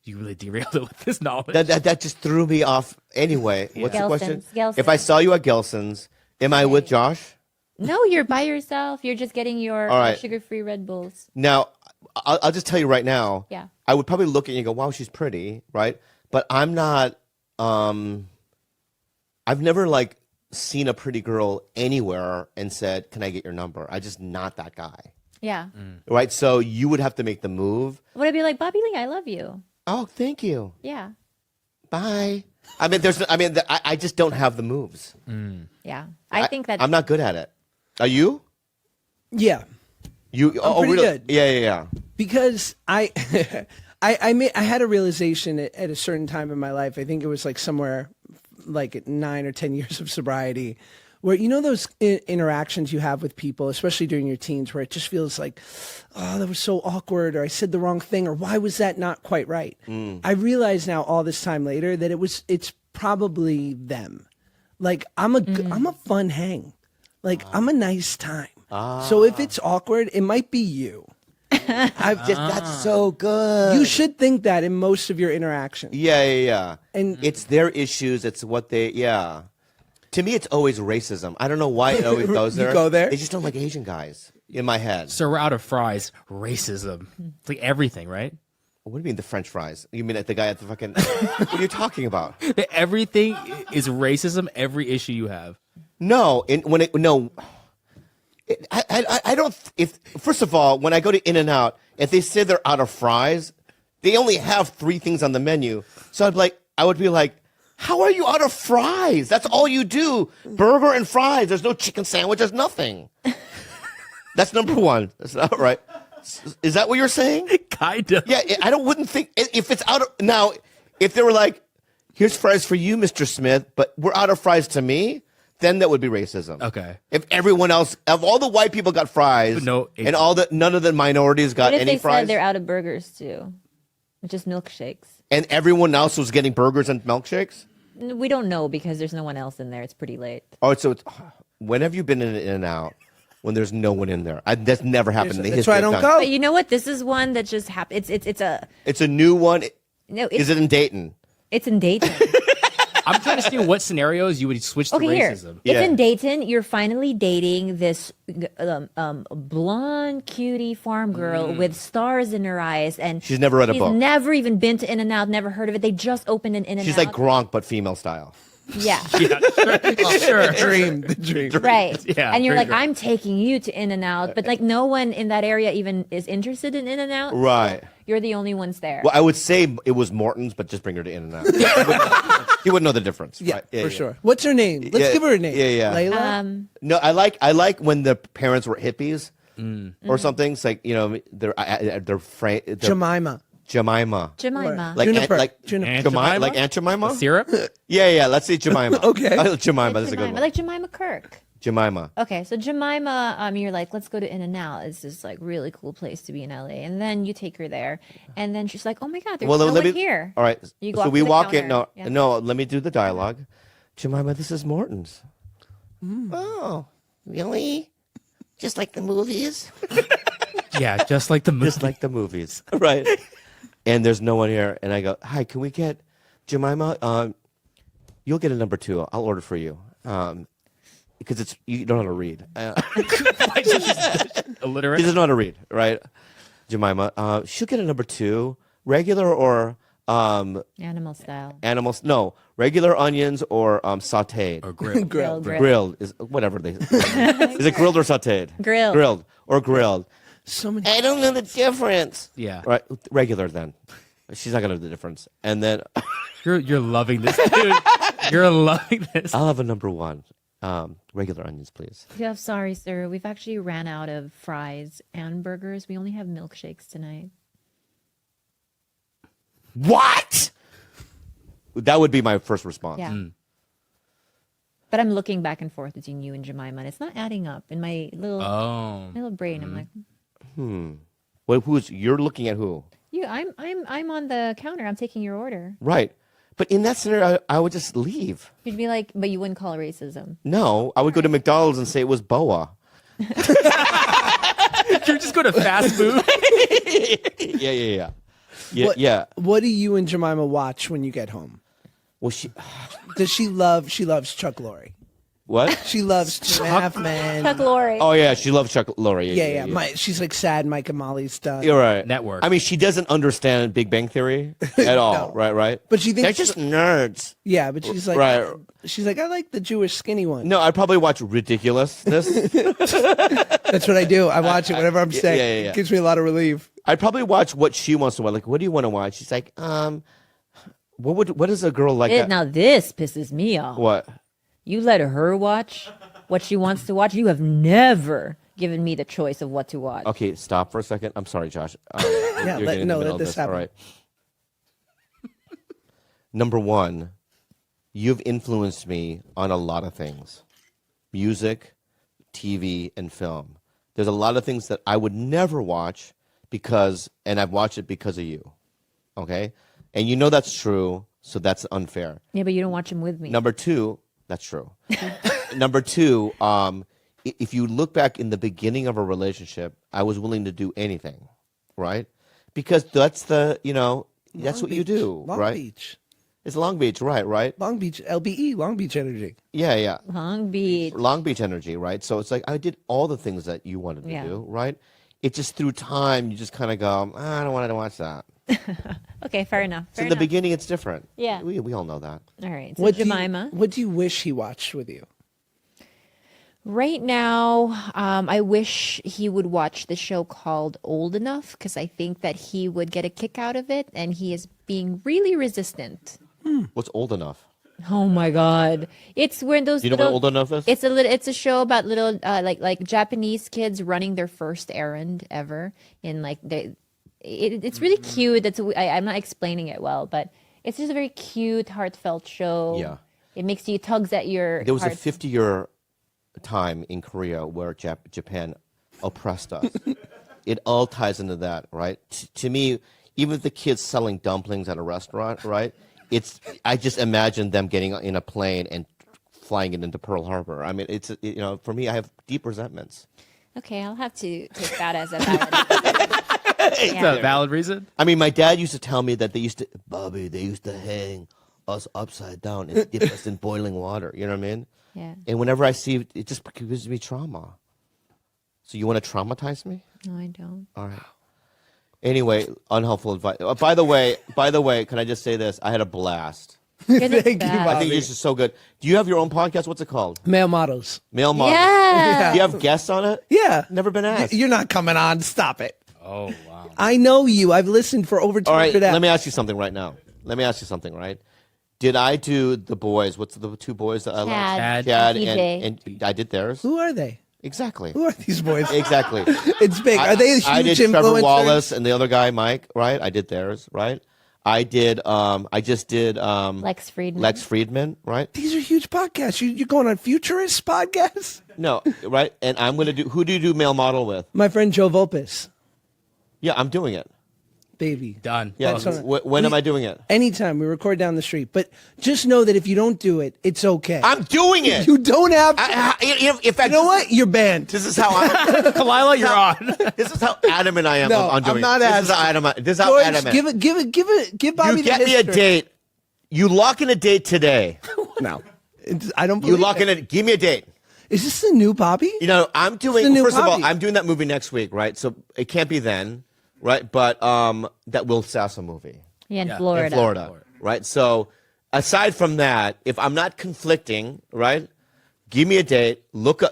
You really derailed it with this knowledge. That just threw me off. Anyway, what's the question? Gelson's. If I saw you at Gelson's, am I with Josh? No, you're by yourself. You're just getting your All right. sugar-free Red Bulls. Now, I'll just tell you right now. Yeah. I would probably look at you and go, wow, she's pretty, right? But I'm not, I've never like seen a pretty girl anywhere and said, can I get your number? I'm just not that guy. Yeah. Right? So you would have to make the move. Would I be like, Bobby Lee, I love you? Oh, thank you. Yeah. Bye. I just don't have the moves. Yeah. I think that I'm not good at it. Are you? Yeah, You? Oh, pretty really? good. Yeah. because I had a realization at a certain time in my life. I think it was like somewhere like at 9 or 10 years of sobriety, where you know those interactions you have with people, especially during your teens, where it just feels like, oh, that was so awkward, or I said the wrong thing, or why was that not quite right? I realize now, all this time later, that it's probably them. Like I'm a fun hang, like I'm a nice time. So if it's awkward, it might be you. That's so good. You should think that in most of your interactions. Yeah. And It's their issues. It's what they. Yeah. To me, it's always racism. I don't know why it always goes You there. go there? They just don't like Asian guys. In my head. So we're out of fries. Racism. It's like everything, right? What do you mean the French fries? You mean the guy at the fucking? What are you talking about? Everything is racism. Every issue you have. No, I don't. If first of all, when I go to In-N-Out, if they say they're out of fries, they only have 3 things on the menu. So I would be like, how are you out of fries? That's all you do, burger and fries. There's no chicken sandwich. There's nothing. That's number 1. That's not right. Is that what you're saying? Kind of. Yeah, wouldn't think if it's out of now. If they were like, here's fries for you, Mr. Smith, but we're out of fries to me. Then that would be racism. Okay. If everyone else, if all the white people got fries, No, and none of the minorities got What if any they fries, said they're out of burgers too? Just milkshakes. and everyone else was getting burgers and milkshakes. We don't know because there's no one else in there. It's pretty late. Oh, so when have you been in and out when there's no one in there? That's never happened in the That's history why I of don't time. go. But you know what? This is one that just happened. It's a new one. No. Is it in Dayton? It's in Dayton. I'm trying to see what scenarios you would switch to Okay, here. racism. Yeah. It's in Dayton. You're finally dating this blonde cutie farm girl with stars in her eyes, and She's never read a book. Never even been to In-N-Out. Never heard of it. They just opened an In-N-Out. She's like Gronk, but female style. Yeah. Sure. the dream. Right. Yeah, And you're very like, good. I'm taking you to In-N-Out, but like no one in that area even is interested in In-N-Out. Right. You're the only ones there. Well, I would say it was Morton's, but just bring her to In-N-Out. He wouldn't know the difference. Yeah, right? for sure. What's her name? Let's Yeah, give her a name. yeah. Layla? No, I like when the parents were hippies or something. It's like they're Jemima. Jemima. Jemima. Like Juniper. like Juniper. Aunt Jemima, Jemima? like Aunt Jemima. Syrup? Yeah. Let's say Jemima. Okay. Jemima. That's a good Jemima. one. Like Jemima Kirk. Jemima. Okay, so Jemima, you're like, let's go to In-N-Out. It's this like really cool place to be in LA. And then you take her there, and then she's like, oh my God, there's no let one me. here. All right. You go So up we to the walk in. counter. No, Yeah. no. Let me do the dialogue. Jemima, this is Morton's. Oh, really? Just like the movies. Yeah, just like the movie. Just like the movies. Right. And there's no one here. And I go, hi, can we get Jemima? You'll get a number 2. I'll order for you. Because you don't know how to read. Illiterate. He doesn't know how to read, right? Jemima. She'll get a number 2. Regular or Animal style. animals? No. Regular onions or sauteed. Or grill. Grilled. Grilled is whatever they. Is it grilled or sauteed? Grilled. Grilled or grilled. So many. I don't know the difference. Yeah. Right. Regular then. She's not gonna know the difference. And then You're loving this, dude. You're loving this. I'll have a number 1. Regular onions, please. Yeah, sorry, sir. We've actually ran out of fries and burgers. We only have milkshakes tonight. What? That would be my first response. Yeah. But I'm looking back and forth between you and Jemima, and it's not adding up in my little Oh. my little brain. I'm like, Well, you're looking at who? you. I'm on the counter. I'm taking your order. Right. But in that scenario, I would just leave. You'd be like, but you wouldn't call it racism. No, I would go to McDonald's and say it was boa. You just go to fast food. Yeah. What do you and Jemima watch when you get home? Well, Does she loves Chuck Lorre? what? She loves Two and a Half Men. Chuck Lorre. Oh yeah, she loves Chuck Lorre. Yeah. She's like sad Mike and Molly stuff. You're right. Network. I mean, she doesn't understand BigAng Theory at all. No. Right. But she thinks they're just nerds. Yeah, but she's like, Right. she's like, I like the Jewish skinny one. No, I'd probably watch Ridiculousness. That's what I do. I watch it whenever I'm sick. yeah. It gives me a lot of relief. I'd probably watch what she wants to watch. Like, what do you want to watch? She's like, what is a girl like that? Now this pisses me off. What? You let her watch what she wants to watch. You have never given me the choice of what to watch. Okay, stop for a second. I'm sorry, Josh. Yeah, You're getting in the middle let of this All happen. right. Number 1, you've influenced me on a lot of things. Music, TV, and film. There's a lot of things that I would never watch and I've watched it because of you. Okay? And you know that's true, so that's unfair. Yeah, but you don't watch them with me. Number 2, that's true. Number 2, if you look back in the beginning of a relationship, I was willing to do anything, right? Because that's the, that's what you do, Long right? Beach. It's Long Beach, right? Long Beach, LBE, Long Beach energy. Yeah. Long Beach. Long Beach energy, right? So it's like I did all the things that you wanted to Yeah. do, right? It just through time, you just kind of go, I don't want to watch that. Okay, fair enough. So Fair in the enough. beginning, it's different. Yeah. We all know that. All right. So What Jemima. what do you wish he watched with you? Right now, I wish he would watch the show called Old Enough because I think that he would get a kick out of it, and he is being really resistant. What's old enough? Oh my God! It's where those. Do you know little, what old enough is? It's a little. It's a show about little, like Japanese kids running their first errand ever, and like it's really cute. I'm not explaining it well, but it's just a very cute, heartfelt show. Yeah. It makes you tugs at your. There was a heart. 50-year time in Korea where Japan oppressed us. It all ties into that, right? To me, even the kids selling dumplings at a restaurant, right? I just imagine them getting in a plane and flying it into Pearl Harbor. I mean, for me, I have deep resentments. Okay, I'll have to take that as a valid. Is that a valid reason? I mean, my dad used to tell me that they used to hang us upside down and dip us in boiling water. You know what I mean? Yeah. And whenever I see it just gives me trauma. So you want to traumatize me? No, I don't. All right. Anyway, unhelpful advice. By the way, can I just say this? I had a blast. You're the Thank you, best. I think this is so good. Do you have your own podcast? What's it called? Male models. Male Model. Yeah. Do you have guests on it? Yeah. Never been asked. You're not coming on. Stop it. Oh, wow. I know you. I've listened for over 200 All right, episodes. let me ask you something right now. Right? Did I do the boys? What's the two boys that I like? Chad, Chad TJ. and I did theirs. Who are they? Exactly. Who are these boys? Exactly. It's big. Are they huge I did influencers? Trevor Wallace and the other guy, Mike, right? I did theirs, right? I just did Lex Friedman. Lex Friedman, right? These are huge podcasts. You're going on futurist podcasts? No, right? And I'm going to do, who do you do Male Model with? My friend Joe Volpis. Yeah, I'm doing it. Baby. Done. Yeah. That's all right. When am I doing it? Anytime we record down the street. But just know that if you don't do it, it's okay. I'm doing it. You don't have to. In fact, You know what? You're banned. This is how I'm. Kalila, you're on. This is how adamant I am No, on doing I'm not it. This is how asking. adamant. This is how George, adamant. give Bobby You the get me a history. date. You lock in a date today. No. I don't You believe lock in it. a. Give me a date. Is this the new Bobby? I'm the doing. new First of all, Bobby. I'm doing that movie next week, right? So it can't be then, right? But that Will Sasso movie Yeah, in Yeah, in Florida. in Florida, right? So aside from that, if I'm not conflicting, right? Give me a date.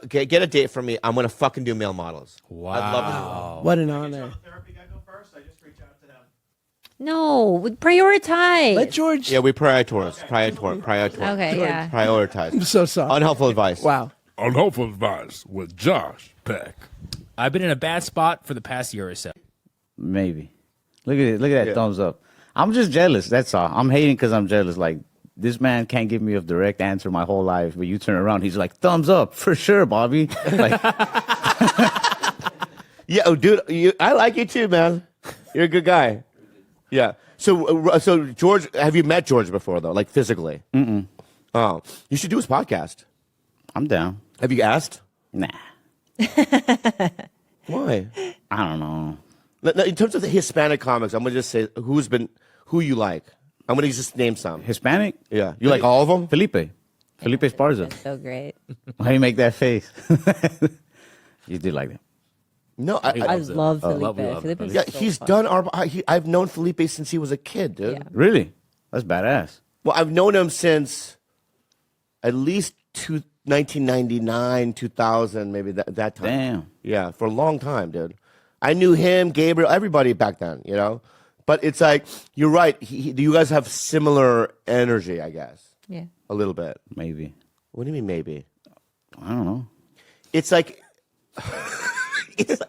Get a date for me. I'm gonna fucking do Male Models. Wow. I'd love to. What an honor. No, prioritize. Let George. Yeah, we prioritize. Okay, yeah. Prioritize. I'm so sorry. Unhelpful advice. Wow. Unhelpful advice with Josh Peck. I've been in a bad spot for the past year or so. Maybe. Look at it. Look at that thumbs up. I'm just jealous. That's all. I'm hating because I'm jealous. Like, this man can't give me a direct answer my whole life, but you turn around, he's like, thumbs up for sure, Bobby. Like, Yeah, oh, dude, I like you too, man. You're a good guy. Yeah. So George, have you met George before though, like physically? Mm-mm. Oh, you should do his podcast. I'm down. Have you asked? Nah. Why? I don't know. No, in terms of the Hispanic comics, I'm gonna just say who you like. I'm gonna just name some. Hispanic? Yeah, you like all of them? Felipe Esparza. So great. Why you make that face? You do like that. No, I loves it. love Oh, Felipe. love it. Felipe is yeah, so he's fun. done our. I've known Felipe since he was a kid, dude. Yeah. Really? That's badass. Well, I've known him since at least 1999, 2000, maybe that time. Damn. Yeah, for a long time, dude. I knew him, Gabriel, everybody back then, But it's like, you're right. You guys have similar energy, I guess. Yeah. A little bit. Maybe. What do you mean, maybe? I don't know. It's like,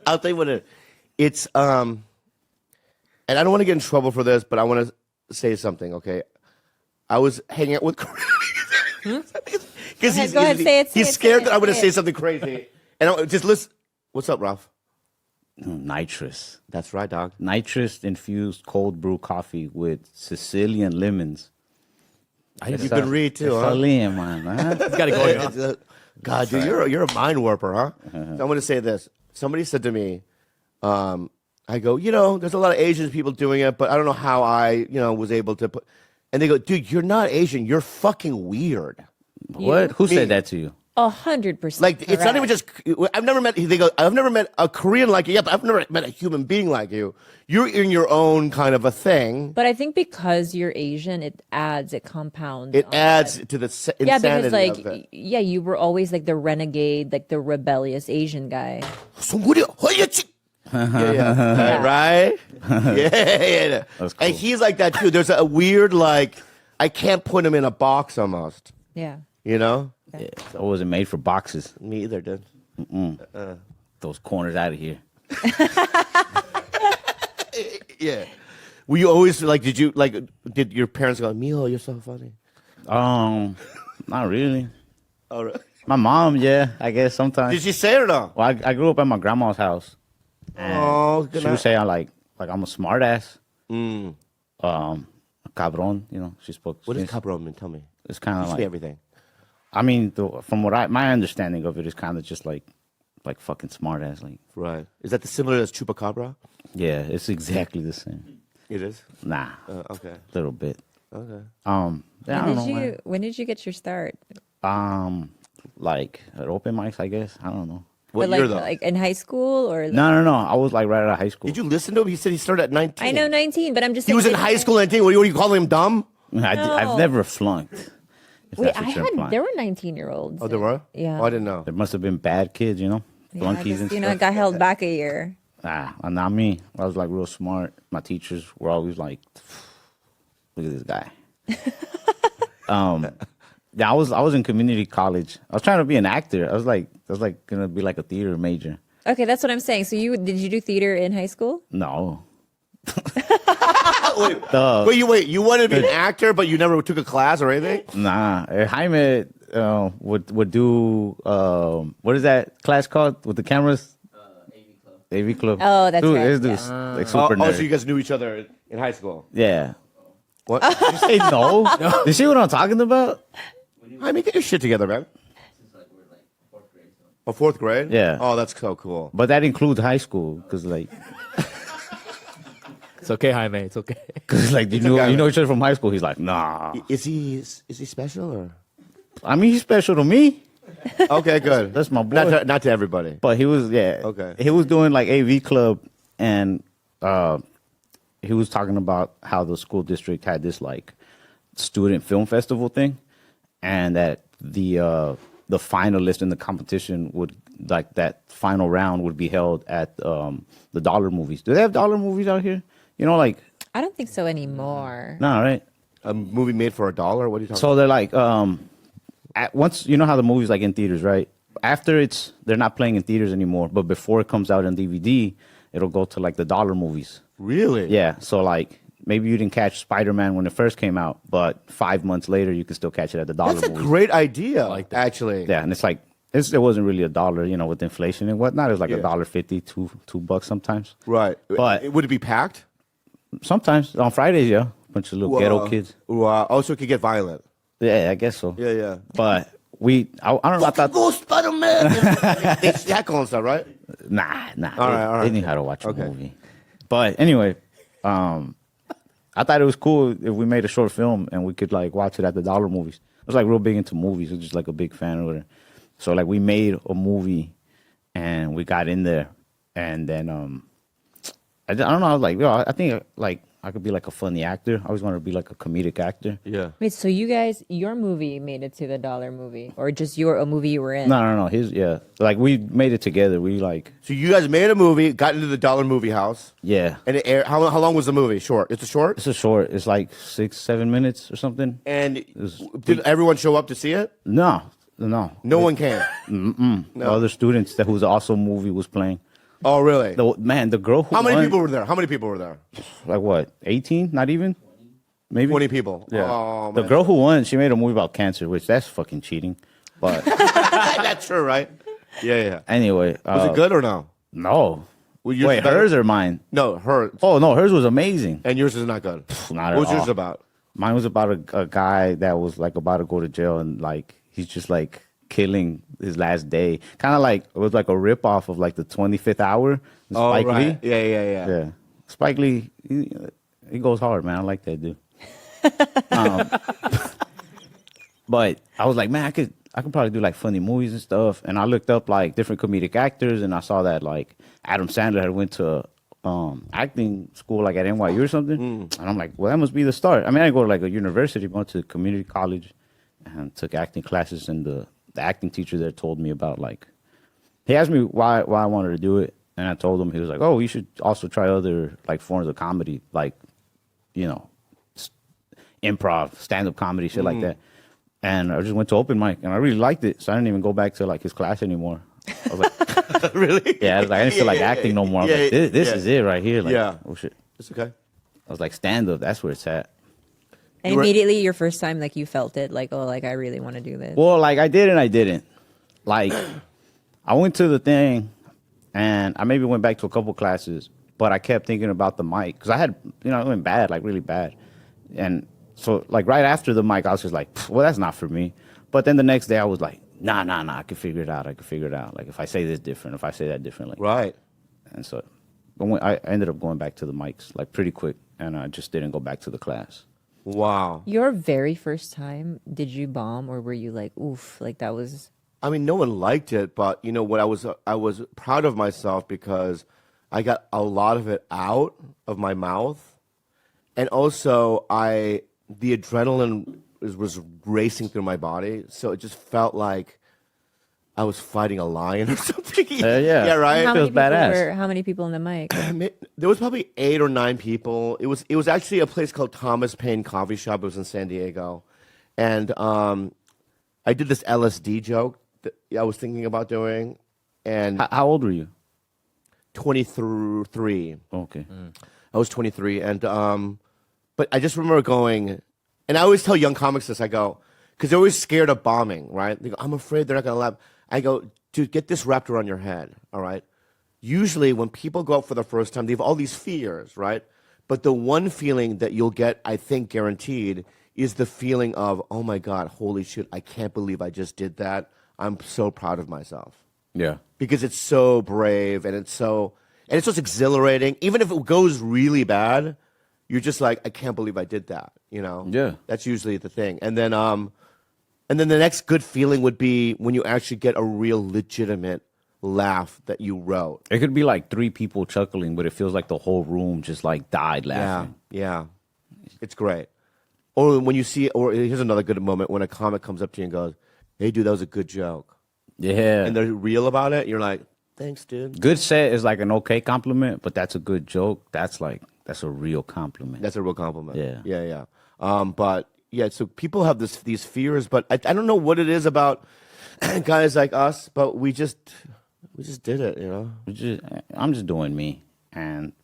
I'll tell you what it's, and I don't want to get in trouble for this, but I want to say something, okay? I was hanging out with because Go ahead, say it, say he's it, scared say that I'm it, going to say say it. something crazy. And I just listen. What's up, Ralph? Nitrous. That's right, dog. Nitrous infused cold brew coffee with Sicilian lemons. You've been read too, huh? Sicilian, man. Huh? It's got to go on. It's, God, dude, you're a mind warper, huh? So I'm going to say this. Somebody said to me, I go, there's a lot of Asian people doing it, but I don't know how I, was able to put. And they go, dude, you're not Asian. You're fucking weird. What? Who said that to you? 100%. Like, it's not even just. I've never met. They go, I've never met a Korean like you. Yeah, but I've never met a human being like you. You're in your own kind of a thing. But I think because you're Asian, it compounds. It on adds that. to the Yeah, insanity because like, of it. yeah, you were always like the renegade, like the rebellious Asian guy. Yeah. Right? Yeah. That's cool. And he's like that too. There's a weird, like, I can't put him in a box almost. Yeah. You know? Yeah, I wasn't made for boxes. Me either, dude. Those corners out of here. Yeah. Were you always like, did your parents go, Milo, you're so funny? Not really. Oh, really? My mom, yeah, I guess sometimes. Did she say it or no? Well, I grew up at my grandma's house. And Oh, good she would night. say I'm like I'm a smart ass. Cabron, she spoke. What does cabron mean? Tell me. It's kind of Teach like me everything. I mean, from what my understanding of it is kind of just like fucking smart ass. Like, Right. Is that the similar as chupacabra? yeah, it's exactly the same. It is? Nah, Okay. a little bit. Okay. Yeah, I don't know. When did you get your start? Like at open mics, I guess. I don't know. What But year, like, though? like in high school or? No. I was like right out of high school. Did you listen to him? He said he started at 19. I know 19, but I'm just. He was in high school at 19. What are you calling him dumb? I've No. never flunked. If Wait, that's I what you're had. implying. There were 19-year-olds. Oh, there were? Yeah. Oh, I didn't know. There must have been bad kids, Yeah, flunkies just, and it stuff. got held back a year. Not me. I was like real smart. My teachers were always like, "Look at this guy." Yeah, I was in community college. I was trying to be an actor. I was like gonna be like a theater major. Okay, that's what I'm saying. So did you do theater in high school? No. Wait. You wanted to be an actor, but you never took a class or anything? Nah. Jaime would do what is that class called with the cameras? AV Club. Oh, that's Dude, right, this dude's like super nerd. So you guys knew each other in high school? Yeah. What? Did you say no? You see what I'm talking about? I mean, get your shit together, man. Oh, fourth grade? Yeah. Oh, that's so cool. But that includes high school, because like It's okay, Jaime. It's okay. you know each other from high school. He's like, nah. Is he special or? I mean, he's special to me, Okay, good. That's my boy. Not to everybody. but he was Okay. He was doing like AV Club, and he was talking about how the school district had this like student film festival thing, and that the finalist in the competition would like that final round would be held at the dollar movies. Do they have dollar movies out here? Like I don't think so anymore. no, right? A movie made for $1? What are you talking So they're like, once you know how the movie's like in theaters, right? After they're not playing in theaters anymore, but before it comes out on DVD, it'll go to like the dollar movies. Really? Yeah. So like maybe you didn't catch Spider-Man when it first came out, but 5 months later you can still catch it at the dollar That's a movies. great idea, like that. actually. Yeah, and it's like it wasn't really $1, with inflation and whatnot. It was like Yeah. $1.50, $2 sometimes. Right. But- would it be packed? Sometimes on Fridays, yeah, bunch of little ghetto kids. Wow. Oh, so it could get violent. Yeah, I guess so. Yeah. But I don't know. I thought Go Spider-Man! It's that kind of stuff, right? Nah. All right. They knew how to watch Okay. a movie. But anyway, I thought it was cool if we made a short film and we could like watch it at the dollar movies. I was like real big into movies. I was just like a big fan of it. So like we made a movie and we got in there, and then I don't know. I was like, I think like I could be like a funny actor. I always wanted to be like a comedic actor. Yeah. Wait, so your movie made it to the dollar movie, or just a movie you were in? No. Like we made it together. We like, So you guys made a movie, got into the dollar movie house, yeah. and it aired. How long was the movie? Short. It's a short. It's a short. It's like 6-7 minutes or something. And was- did everyone show up to see it? No. No one came. The other students that whose also movie was playing. Oh, really? The girl who How many won, people were there? How many people were there? like what, 18? Not even? Maybe 20 people. Yeah. Oh, the man. girl who won, she made a movie about cancer, which that's fucking cheating. But That's true, right? Yeah. anyway, Was it good or no? No. Well, yours Wait, is better? hers or mine? No, her. Oh no, hers was amazing. And yours is not good. Not What was at yours all. about? Mine was about a guy that was like about to go to jail, and like he's just like killing his last day. Kind of like it was like a rip off of like the 25th Hour. Spike Lee. Yeah. Spike Lee, he goes hard, man. I like that dude. But I was like, man, I could probably do like funny movies and stuff. And I looked up like different comedic actors, and I saw that like Adam Sandler had went to acting school like at NYU or something. And I'm like, well, that must be the start. I mean, I didn't go to like a university, but went to community college and took acting classes. And the acting teacher there told me about like, he asked me why I wanted to do it. And I told him, he was like, oh, you should also try other like forms of comedy, like, you know, improv, stand-up comedy, shit like that. And I just went to open mic, and I really liked it, so I didn't even go back to like his class anymore. I was like, Really? yeah, I was like, I didn't feel like acting no more. I was like, this is it right here. Like, Yeah. oh shit. It's okay. I was like, stand-up, that's where it's at. And immediately your first time, like you felt it, like, oh, like I really want to do this. Well, like I did and I didn't. Like, I went to the thing, and I maybe went back to a couple classes, but I kept thinking about the mic, because I had, you know, it went bad, like really bad. And so, like, right after the mic, I was just like, well, that's not for me. But then the next day, I was like, nah, I can figure it out. Like, if I say this different, if I say that differently. Right. And so I ended up going back to the mics, like, pretty quick, and I just didn't go back to the class. Wow. Your very first time, did you bomb, or were you like, oof, like that was... I mean, no one liked it, but you know what? I was proud of myself because I got a lot of it out of my mouth, and also the adrenaline was racing through my body, so it just felt like I was fighting a lion or something. Yeah, right. How feels many people badass. how many people in the mic? There was probably 8 or 9 people. It was actually a place called Thomas Paine Coffee Shop. It was in San Diego, and I did this LSD joke that I was thinking about doing, and How old were you? 23. Okay. I was 23, and but I just remember going, and I always tell young comics this. I go, because they're always scared of bombing, right? They go, I'm afraid they're not going to laugh. I go, dude, get this wrapped around your head, all right? Usually, when people go out for the first time, they have all these fears, right? But the one feeling that you'll get, I think, guaranteed, is the feeling of, oh my God, holy shit, I can't believe I just did that. I'm so proud of myself. Yeah. Because it's so brave and it's so exhilarating. Even if it goes really bad, you're just like, I can't believe I did that. You know? Yeah. That's usually the thing. And then the next good feeling would be when you actually get a real legitimate laugh that you wrote. It could be like 3 people chuckling, but it feels like the whole room just like died laughing. Yeah. It's great. Or when you see, or here's another good moment when a comic comes up to you and goes, hey, dude, that was a good joke. Yeah. And they're real about it. You're like, thanks, dude. Good set is like an okay compliment, but that's a good joke. That's a real compliment. That's a real compliment. Yeah. Yeah. But yeah, so people have these fears, but I don't know what it is about guys like us, but we just did it, you know? I'm just doing me. And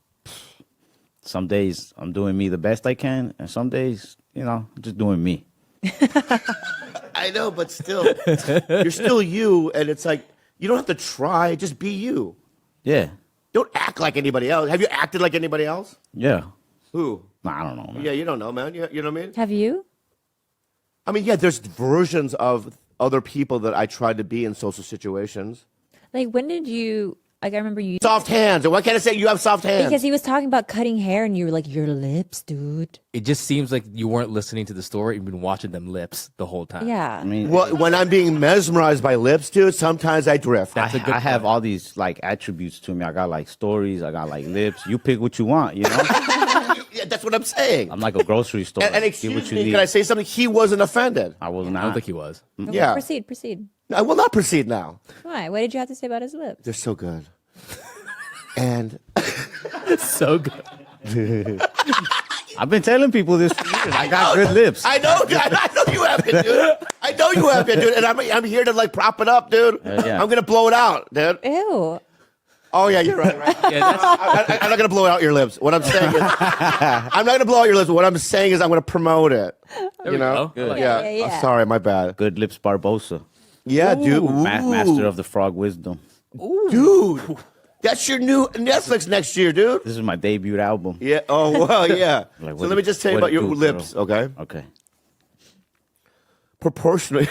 some days I'm doing me the best I can, and some days, you know, I'm just doing me. I know, but still, you're still you, and it's like, you don't have to try, just be you. Yeah. Don't act like anybody else. Have you acted like anybody else? Yeah. Who? Nah, I don't know, man. Yeah, you don't know, man. You know what I mean? Have you? I mean, yeah, there's versions of other people that I tried to be in social situations. Like, when did you... Like, I remember you... Soft hands. Why can't I say you have soft hands? Because he was talking about cutting hair, and you were like, your lips, dude. It just seems like you weren't listening to the story. You've been watching them lips the whole time. Yeah. I mean, Well, when I'm being mesmerized by lips, dude, sometimes I drift. I have all these like attributes to me. I got like stories. I got like lips. You pick what you want, you know? Yeah, that's what I'm saying. I'm like a grocery store. And Get excuse what you me, need. can I say something? He wasn't offended. I was I not. don't think he was. Okay, Yeah. Proceed. I will not proceed now. Why? What did you have to say about his lips? They're so good. And So good. I've been telling people this for years. I got good lips. I know you have it, dude. I know you have it, dude. And I'm here to like prop it up, dude. Yeah. I'm gonna blow it out, dude. Ew. Oh yeah, you're right. Yeah, that's, I'm not gonna blow out your lips. What I'm saying is, I'm not gonna blow out your lips. What I'm saying is, I'm gonna promote it. there You we know? go. I like Yeah. Yeah. Oh, sorry, my bad. Good lips, Barbosa. Yeah, dude. Master of the frog wisdom. Dude, that's your new Netflix next year, dude. This is my debut album. Yeah. Oh well, yeah. Like, So what let me just tell you what about your do, lips, girl? okay? Okay. Proportionally.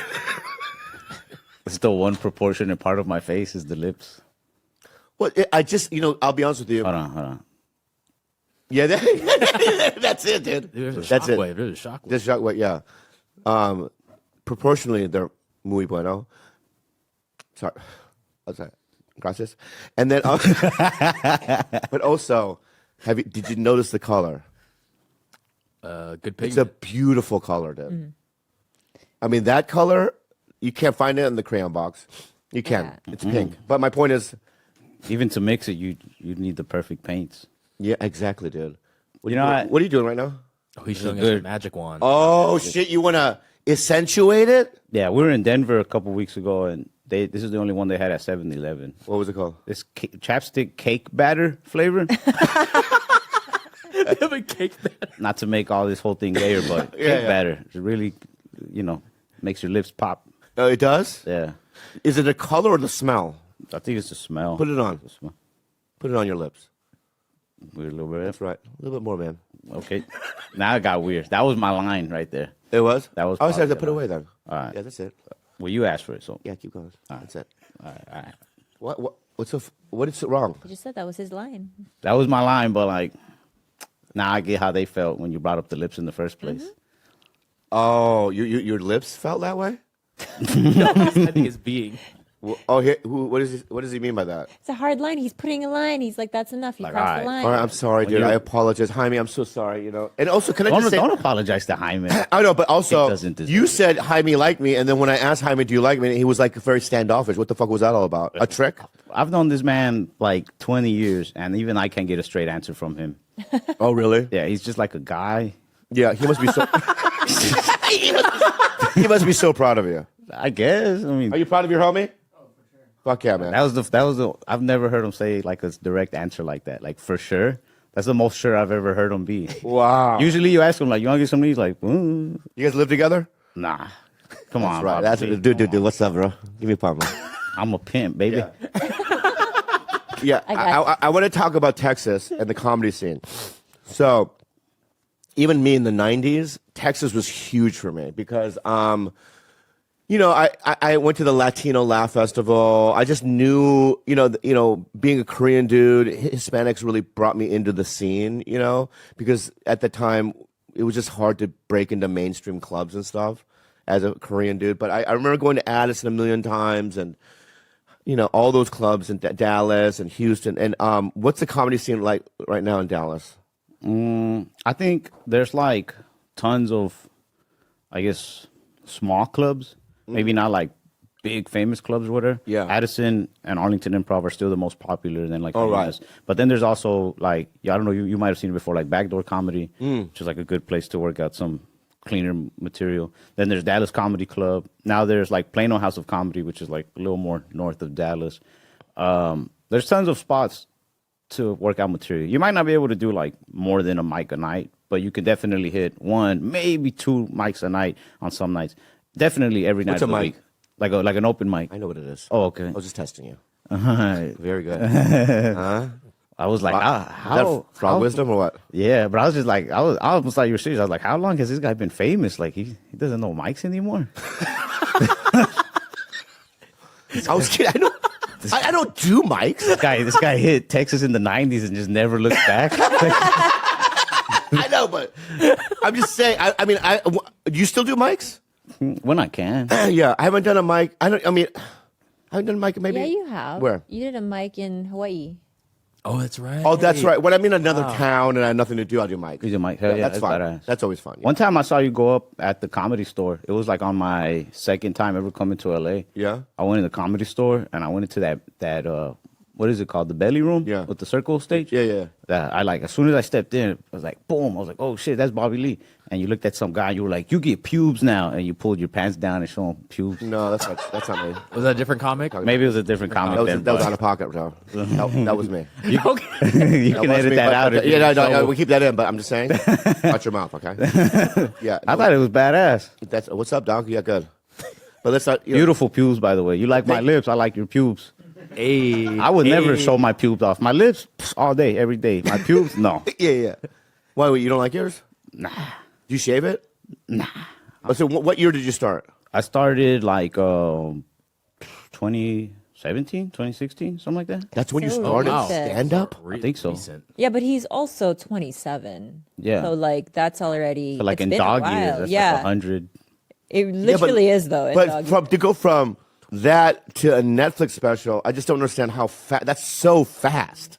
It's the one proportionate part of my face is the lips. Well, I just, I'll be honest with you. Hold on. Yeah, that's it, dude. There's a That's it. shockwave. There's a shockwave. This shockwave, yeah. Proportionally, they're muy bueno. Sorry. Okay. Gracias. And then, but also, did you notice the color? Good It's pigment. a beautiful color, dude. I mean, that color, you can't find it in the crayon box. You can. Yeah. It's pink. But my point is, Even to mix it, you need the perfect paints. yeah, exactly, dude. What, You are, know, you I- doing? What are you doing right now? Oh, he's showing us good. a magic wand. Oh, shit. You want to accentuate it? Yeah, we were in Denver a couple weeks ago, and this is the only one they had at 7-Eleven. What was it called? This chapstick cake batter flavor. They have a cake batter. Not to make all this whole thing gayer, but Yeah, cake yeah. batter. It really, makes your lips pop. Oh, it does? Yeah. Is it the color or the smell? I think it's the smell. Put it on. The smell. Put it on your lips. Weird little bit. That's right. A little bit more, man. Okay. Now it got weird. That was my line right there. It was? That was I was probably have to put it a away then. All right. Yeah, that's it. Well, you asked for it, so. Yeah, keep going. That's it. All right. What is wrong? He just said that was his line. That was my line, but like, now I get how they felt when you brought up the lips in the first place. Oh, your lips felt that way? I think it's being. Oh, what does he mean by that? It's a hard line. He's putting a line. He's like, that's enough. You Like, crossed all the right. line. All right, I'm sorry, dude. you're- I apologize. Jaime, I'm so sorry, And also, can I Don't, just say... don't apologize to Jaime. I know, but also, He doesn't deserve you it. said Jaime liked me, and then when I asked Jaime, do you like me, he was like very standoffish. What the fuck was that all about? A trick? I've known this man like 20 years, and even I can't get a straight answer from him. Oh, really? Yeah, he's just like a guy. Yeah, he must be so... he must be so proud of you. I guess. I mean, Are you proud of your homie? Oh, for sure. Fuck yeah, man. that was the. I've never heard him say like a direct answer like that. Like for sure. That's the most sure I've ever heard him be. Wow. Usually you ask him like, you want to get something? He's like, You guys live together? nah. Come on, That's right. Bob. That's what, dude. What's up, bro? Give me a pump. I'm a pimp, baby. Yeah, I got I want to talk about Texas and the comedy scene. So, even me in the '90s, Texas was huge for me because, I went to the Latino Laugh Festival. I just knew, being a Korean dude, Hispanics really brought me into the scene, because at the time it was just hard to break into mainstream clubs and stuff as a Korean dude. But I remember going to Addison a million times and. All those clubs in Dallas and Houston. And what's the comedy scene like right now in Dallas? I think there's like tons of, I guess, small clubs. Maybe not like big famous clubs or whatever. Yeah. Addison and Arlington Improv are still the most popular than like Oh, right. arenas. But then there's also like, I don't know, you might have seen it before, like Backdoor Comedy, which is like a good place to work out some cleaner material. Then there's Dallas Comedy Club. Now there's like Plano House of Comedy, which is like a little more north of Dallas. There's tons of spots to work out material. You might not be able to do like more than a mic a night, but you can definitely hit one, maybe two mics a night on some nights. Definitely every night What's of a the mic? week. Like an open mic. I know what it is. Oh, okay. I was just testing you. I Very good. was like, Is that frog wisdom or what? Yeah, but I was just like, I almost thought you were serious. I was like, how long has this guy been famous? Like, he doesn't know mics anymore. I was kidding. I don't do mics. This guy hit Texas in the '90s and just never looked back. I know, but I'm just saying. Do you still do mics? When I can. Yeah, I haven't done a mic. I haven't done a mic. Maybe. Yeah, you have. Where? You did a mic in Hawaii. Oh, that's right. Oh, that's right. When I'm in another town and I have nothing to do, I'll do mics. You do mic. Hell yeah, that's fine. badass. That's always fun. Yeah. One time I saw you go up at the Comedy Store. It was like on my second time ever coming to LA. Yeah? I went in the Comedy Store and I went into that what is it called? The belly room? Yeah. With the circle stage? Yeah, yeah. That I like, as soon as I stepped in, I was like, boom. I was like, oh shit, that's Bobby Lee. And you looked at some guy, you were like, you get pubes now. And you pulled your pants down and showed him pubes. No, that's not me. Was that a different comic? Maybe it was a different comic then. That was but out of pocket, bro. That was me. you That can was edit me, that but- out. if Yeah, you're in no, trouble. we keep that in, but I'm just saying. Watch your mouth, okay? Yeah. I thought it was badass. That's what's up, Doc? Yeah, good. But let's not. Beautiful pubes, by the way. You like my lips, I like your pubes. Hey, I would never show my pubes off. My lips, all day, every day. My pubes, no. Yeah. Why? You don't like yours? Nah. Do you shave it? Nah. Oh, so what year did you start? I started like 2017, 2016, something like that. That's when you So started recent. stand up. I think so. Recent. Yeah, but he's also 27. Yeah. So like that's already But like it's in been a dog while. years, that's yeah. like 100. It literally is though. in But dog from years. to go from that to a Netflix special, I just don't understand how fast. That's so fast.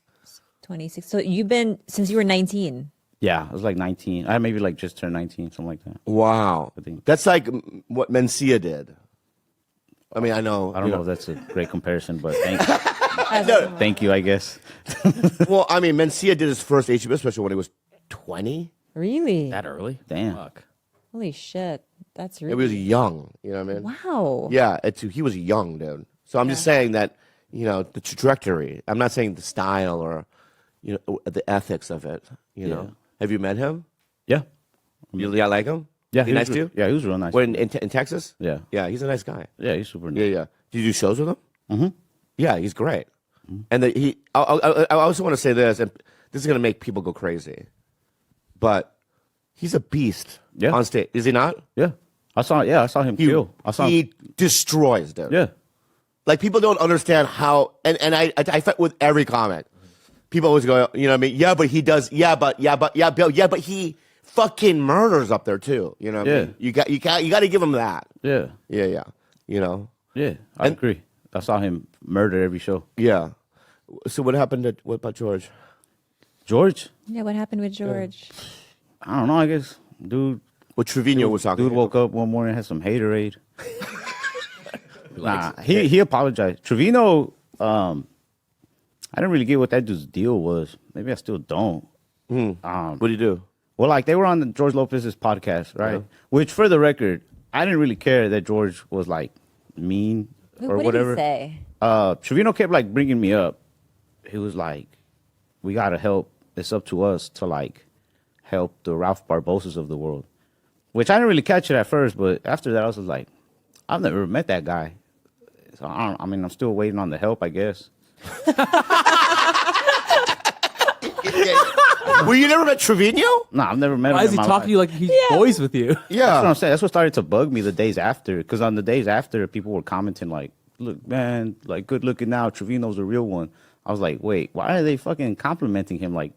26. So you've been since you were 19. Yeah, I was like 19. I maybe like just turned 19, something like that. Wow, I think- that's like what Mencia did. I mean, I know. I don't you know if that's a great comparison, but thank, No. thank you, I guess. Well, I mean, Mencia did his first HBO special when he was 20. Really? That early? Damn. Fuck. Holy shit. That's He really was young. You know what I mean? wow. Yeah, he was young, dude. So I'm just saying that, the trajectory. I'm not saying the style or, the ethics of it. You know, have you met him? Yeah. You like him? Yeah. he nice was, to you? Yeah, he was real nice. When in Texas? Yeah. Yeah, he's a nice guy. Yeah, he's super Yeah, nice. yeah. Did you do shows with him? Mm-hmm. Yeah, he's great. And I also want to say this, and this is going to make people go crazy, but he's a beast on stage. Is he not? Yeah. I saw him kill. He destroys, dude. Yeah. Like, people don't understand how, and I fight with every comic. People always go, you know what I mean? Yeah, but he does. Yeah, but he fucking murders up there too. You know what I mean? You got to give him that. Yeah. Yeah. You know? Yeah. I agree. I saw him murder every show. Yeah. So what about George? George? Yeah, what happened with George? I don't know, I guess. Dude. What Trevino was talking Dude about. woke up one morning and had some haterade. He apologized. Trevino, I didn't really get what that dude's deal was. Maybe I still don't. What do you do? Well, like, they were on the George Lopez's podcast, right? Which, for the record, I didn't really care that George was, like, mean or what whatever. did he say? Trevino kept, like, bringing me up. He was like, we got to help. It's up to us to, like, help the Ralph Barbosas of the world. Which I didn't really catch it at first, but after that, I was like, I've never met that guy. So, I'm still waiting on the help, I guess. Well, you never met Trevino? No, I've never met him. Why is in he my talking life. to you like he's boys with you? That's what I'm saying. That's what started to bug me the days after. Because on the days after, people were commenting like, look, man, like, good looking now. Trevino's the real one. I was like, wait, why are they fucking complimenting him? Like,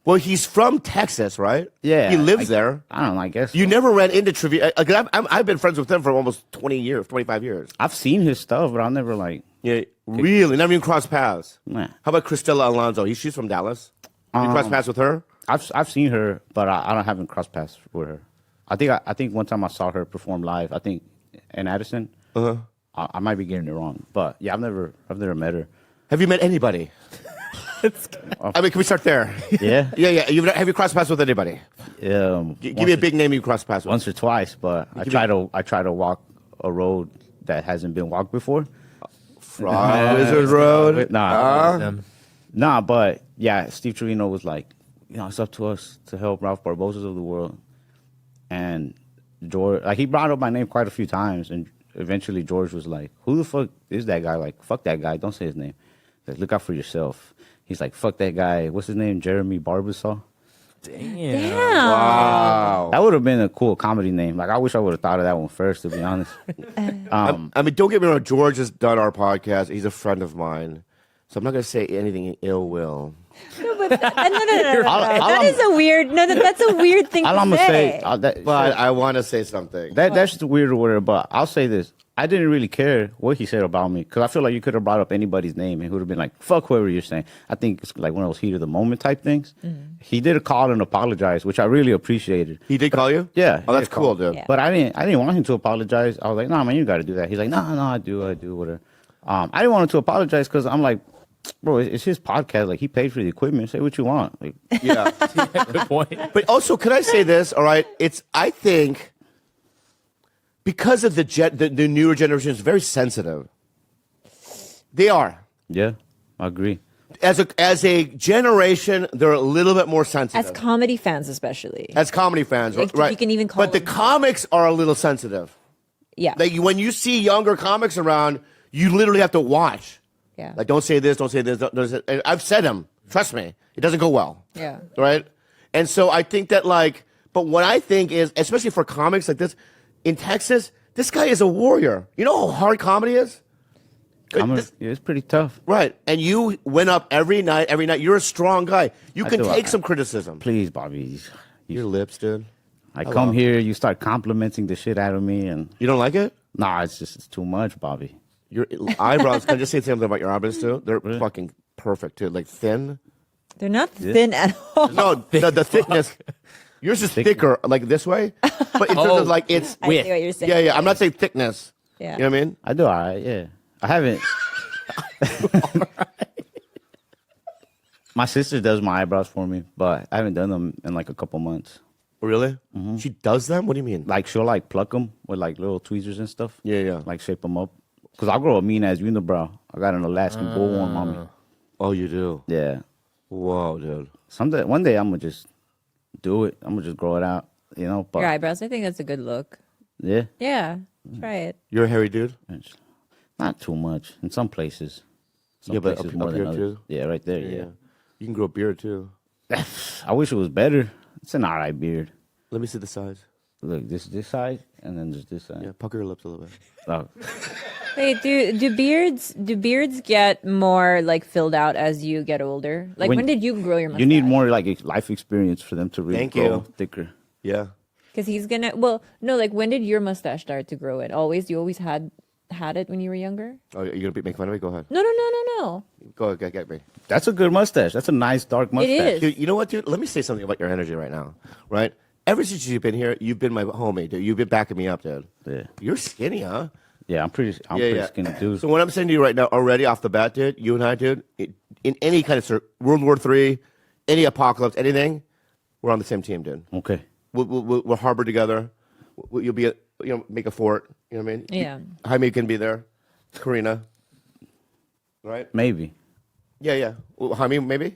Well, he's from Texas, right? yeah. He lives there. I don't know, I guess. You never ran into Trevino. I've been friends with him for almost 20 years, 25 years. I've seen his stuff, but I'll never, like, Yeah, really? Never even crossed paths? nah. How about Cristela Alonso? She's from Dallas. You crossed paths with her? I've seen her, but I haven't crossed paths with her. I think one time I saw her perform live. I think in Addison. I might be getting it wrong, but yeah, I've never met her. Have you met anybody? I mean, can we start there? Yeah, Yeah. Have you crossed paths with anybody? Give me a big name you crossed paths with. once or twice, but I try to walk a road that hasn't been walked before. Wizard Road. Nah, but yeah, Steve Trevino was like, it's up to us to help Ralph Barbosas of the world. And George, like, he brought up my name quite a few times, and eventually George was like, who the fuck is that guy? Like, fuck that guy. Don't say his name. Like, look out for yourself. He's like, fuck that guy. What's his name? Jeremy Barbasol? Damn. Wow. That would have been a cool comedy name. Like, I wish I would have thought of that one first, to be honest. I mean, don't get me wrong. George has done our podcast. He's a friend of mine. So I'm not going to say anything ill will. No, but no. That I'm- is a weird. No, that's a weird thing All to I'm going to say. say, But I want to say something. that's just weird or whatever, but I'll say this. I didn't really care what he said about me, because I feel like you could have brought up anybody's name and he would have been like, fuck whoever you're saying. I think it's like one of those heat of the moment type things. He did a call and apologize, which I really appreciated. He did call you? Yeah. Oh, that's he did call. cool, dude. Yeah. But I didn't want him to apologize. I was like, nah, man, you got to do that. He's like, no, I do, whatever. I didn't want him to apologize because I'm like, bro, it's his podcast. Like, he paid for the equipment. Say what you want. Like, Yeah. Good point. But also, can I say this? All right. I think, because of the newer generation is very sensitive. They are. yeah, I agree. As a generation, they're a little bit more sensitive. As comedy fans, especially. As comedy fans, Like, right? you can even call But the them- comics are a little sensitive. Yeah. Like, when you see younger comics around, you literally have to watch. Yeah. Like, don't say this, don't say this. Don't say, and I've said them. Trust me, it doesn't go well. Yeah. Right. And so I think that, like, but what I think is, especially for comics like this in Texas, this guy is a warrior. You know how hard comedy is? It's pretty tough. Right. And you went up every night. You're a strong guy. You I can do. take some criticism. Please, Bobby. Your lips, dude. I come here, you start complimenting the shit out of me, and You don't like it? nah, it's too much, Bobby. Your eyebrows. Can I just say something about your eyebrows too? They're fucking perfect too. Like thin. They're not thin at all. No, the thickness. Yours is thicker, like this way. But in terms of like it's I see what you're saying. Yeah. I'm not saying thickness. Yeah. You know what I mean? I do all right, yeah. I haven't. My sister does my eyebrows for me, but I haven't done them in like a couple months. Really? She does them? What do you mean? Like she'll like pluck them with like little tweezers and stuff. Yeah. Like shape them up. Cause I grow a mean ass unibrow. I got an Alaskan bullhorn on me. Oh, you do? Yeah. Whoa, dude. One day I'm gonna just do it. I'm gonna just grow it out. You know. But Your eyebrows. I think that's a good look. yeah, Yeah. Try it. You're a hairy dude? it's not too much in some places. Some Yeah, but places up more than here others. too? Yeah, right there. Yeah. You can grow a beard too. I wish it was better. It's an alright beard. Let me see the size. Look, this side, and then there's this side. Yeah, pucker your lips a little bit. Oh, Wait, do beards get more like filled out as you get older? Like when did you grow your mustache? you need more like life experience for them to really Thank grow you. thicker. Yeah. Because he's gonna. Well, no. Like when did your mustache start to grow? It always. You always had it when you were younger. Oh, you're gonna make fun of me? Go ahead. No. Go ahead, get me. That's a good mustache. That's a nice dark mustache. is. Dude, you know what, dude? Let me say something about your energy right now, right? Ever since you've been here, you've been my homie, dude. You've been backing me up, dude. Yeah. You're skinny, huh? Yeah, I'm pretty skinny dude. So what I'm saying to you right now, already off the bat, dude, you and I, dude, in any kind of World War III, any apocalypse, anything, we're on the same team, dude. Okay. We'll harbor together. You'll be, make a fort. You know what I mean? Yeah. Jaime can be there. Karina. Right? Maybe. Yeah. Well, Jaime, maybe?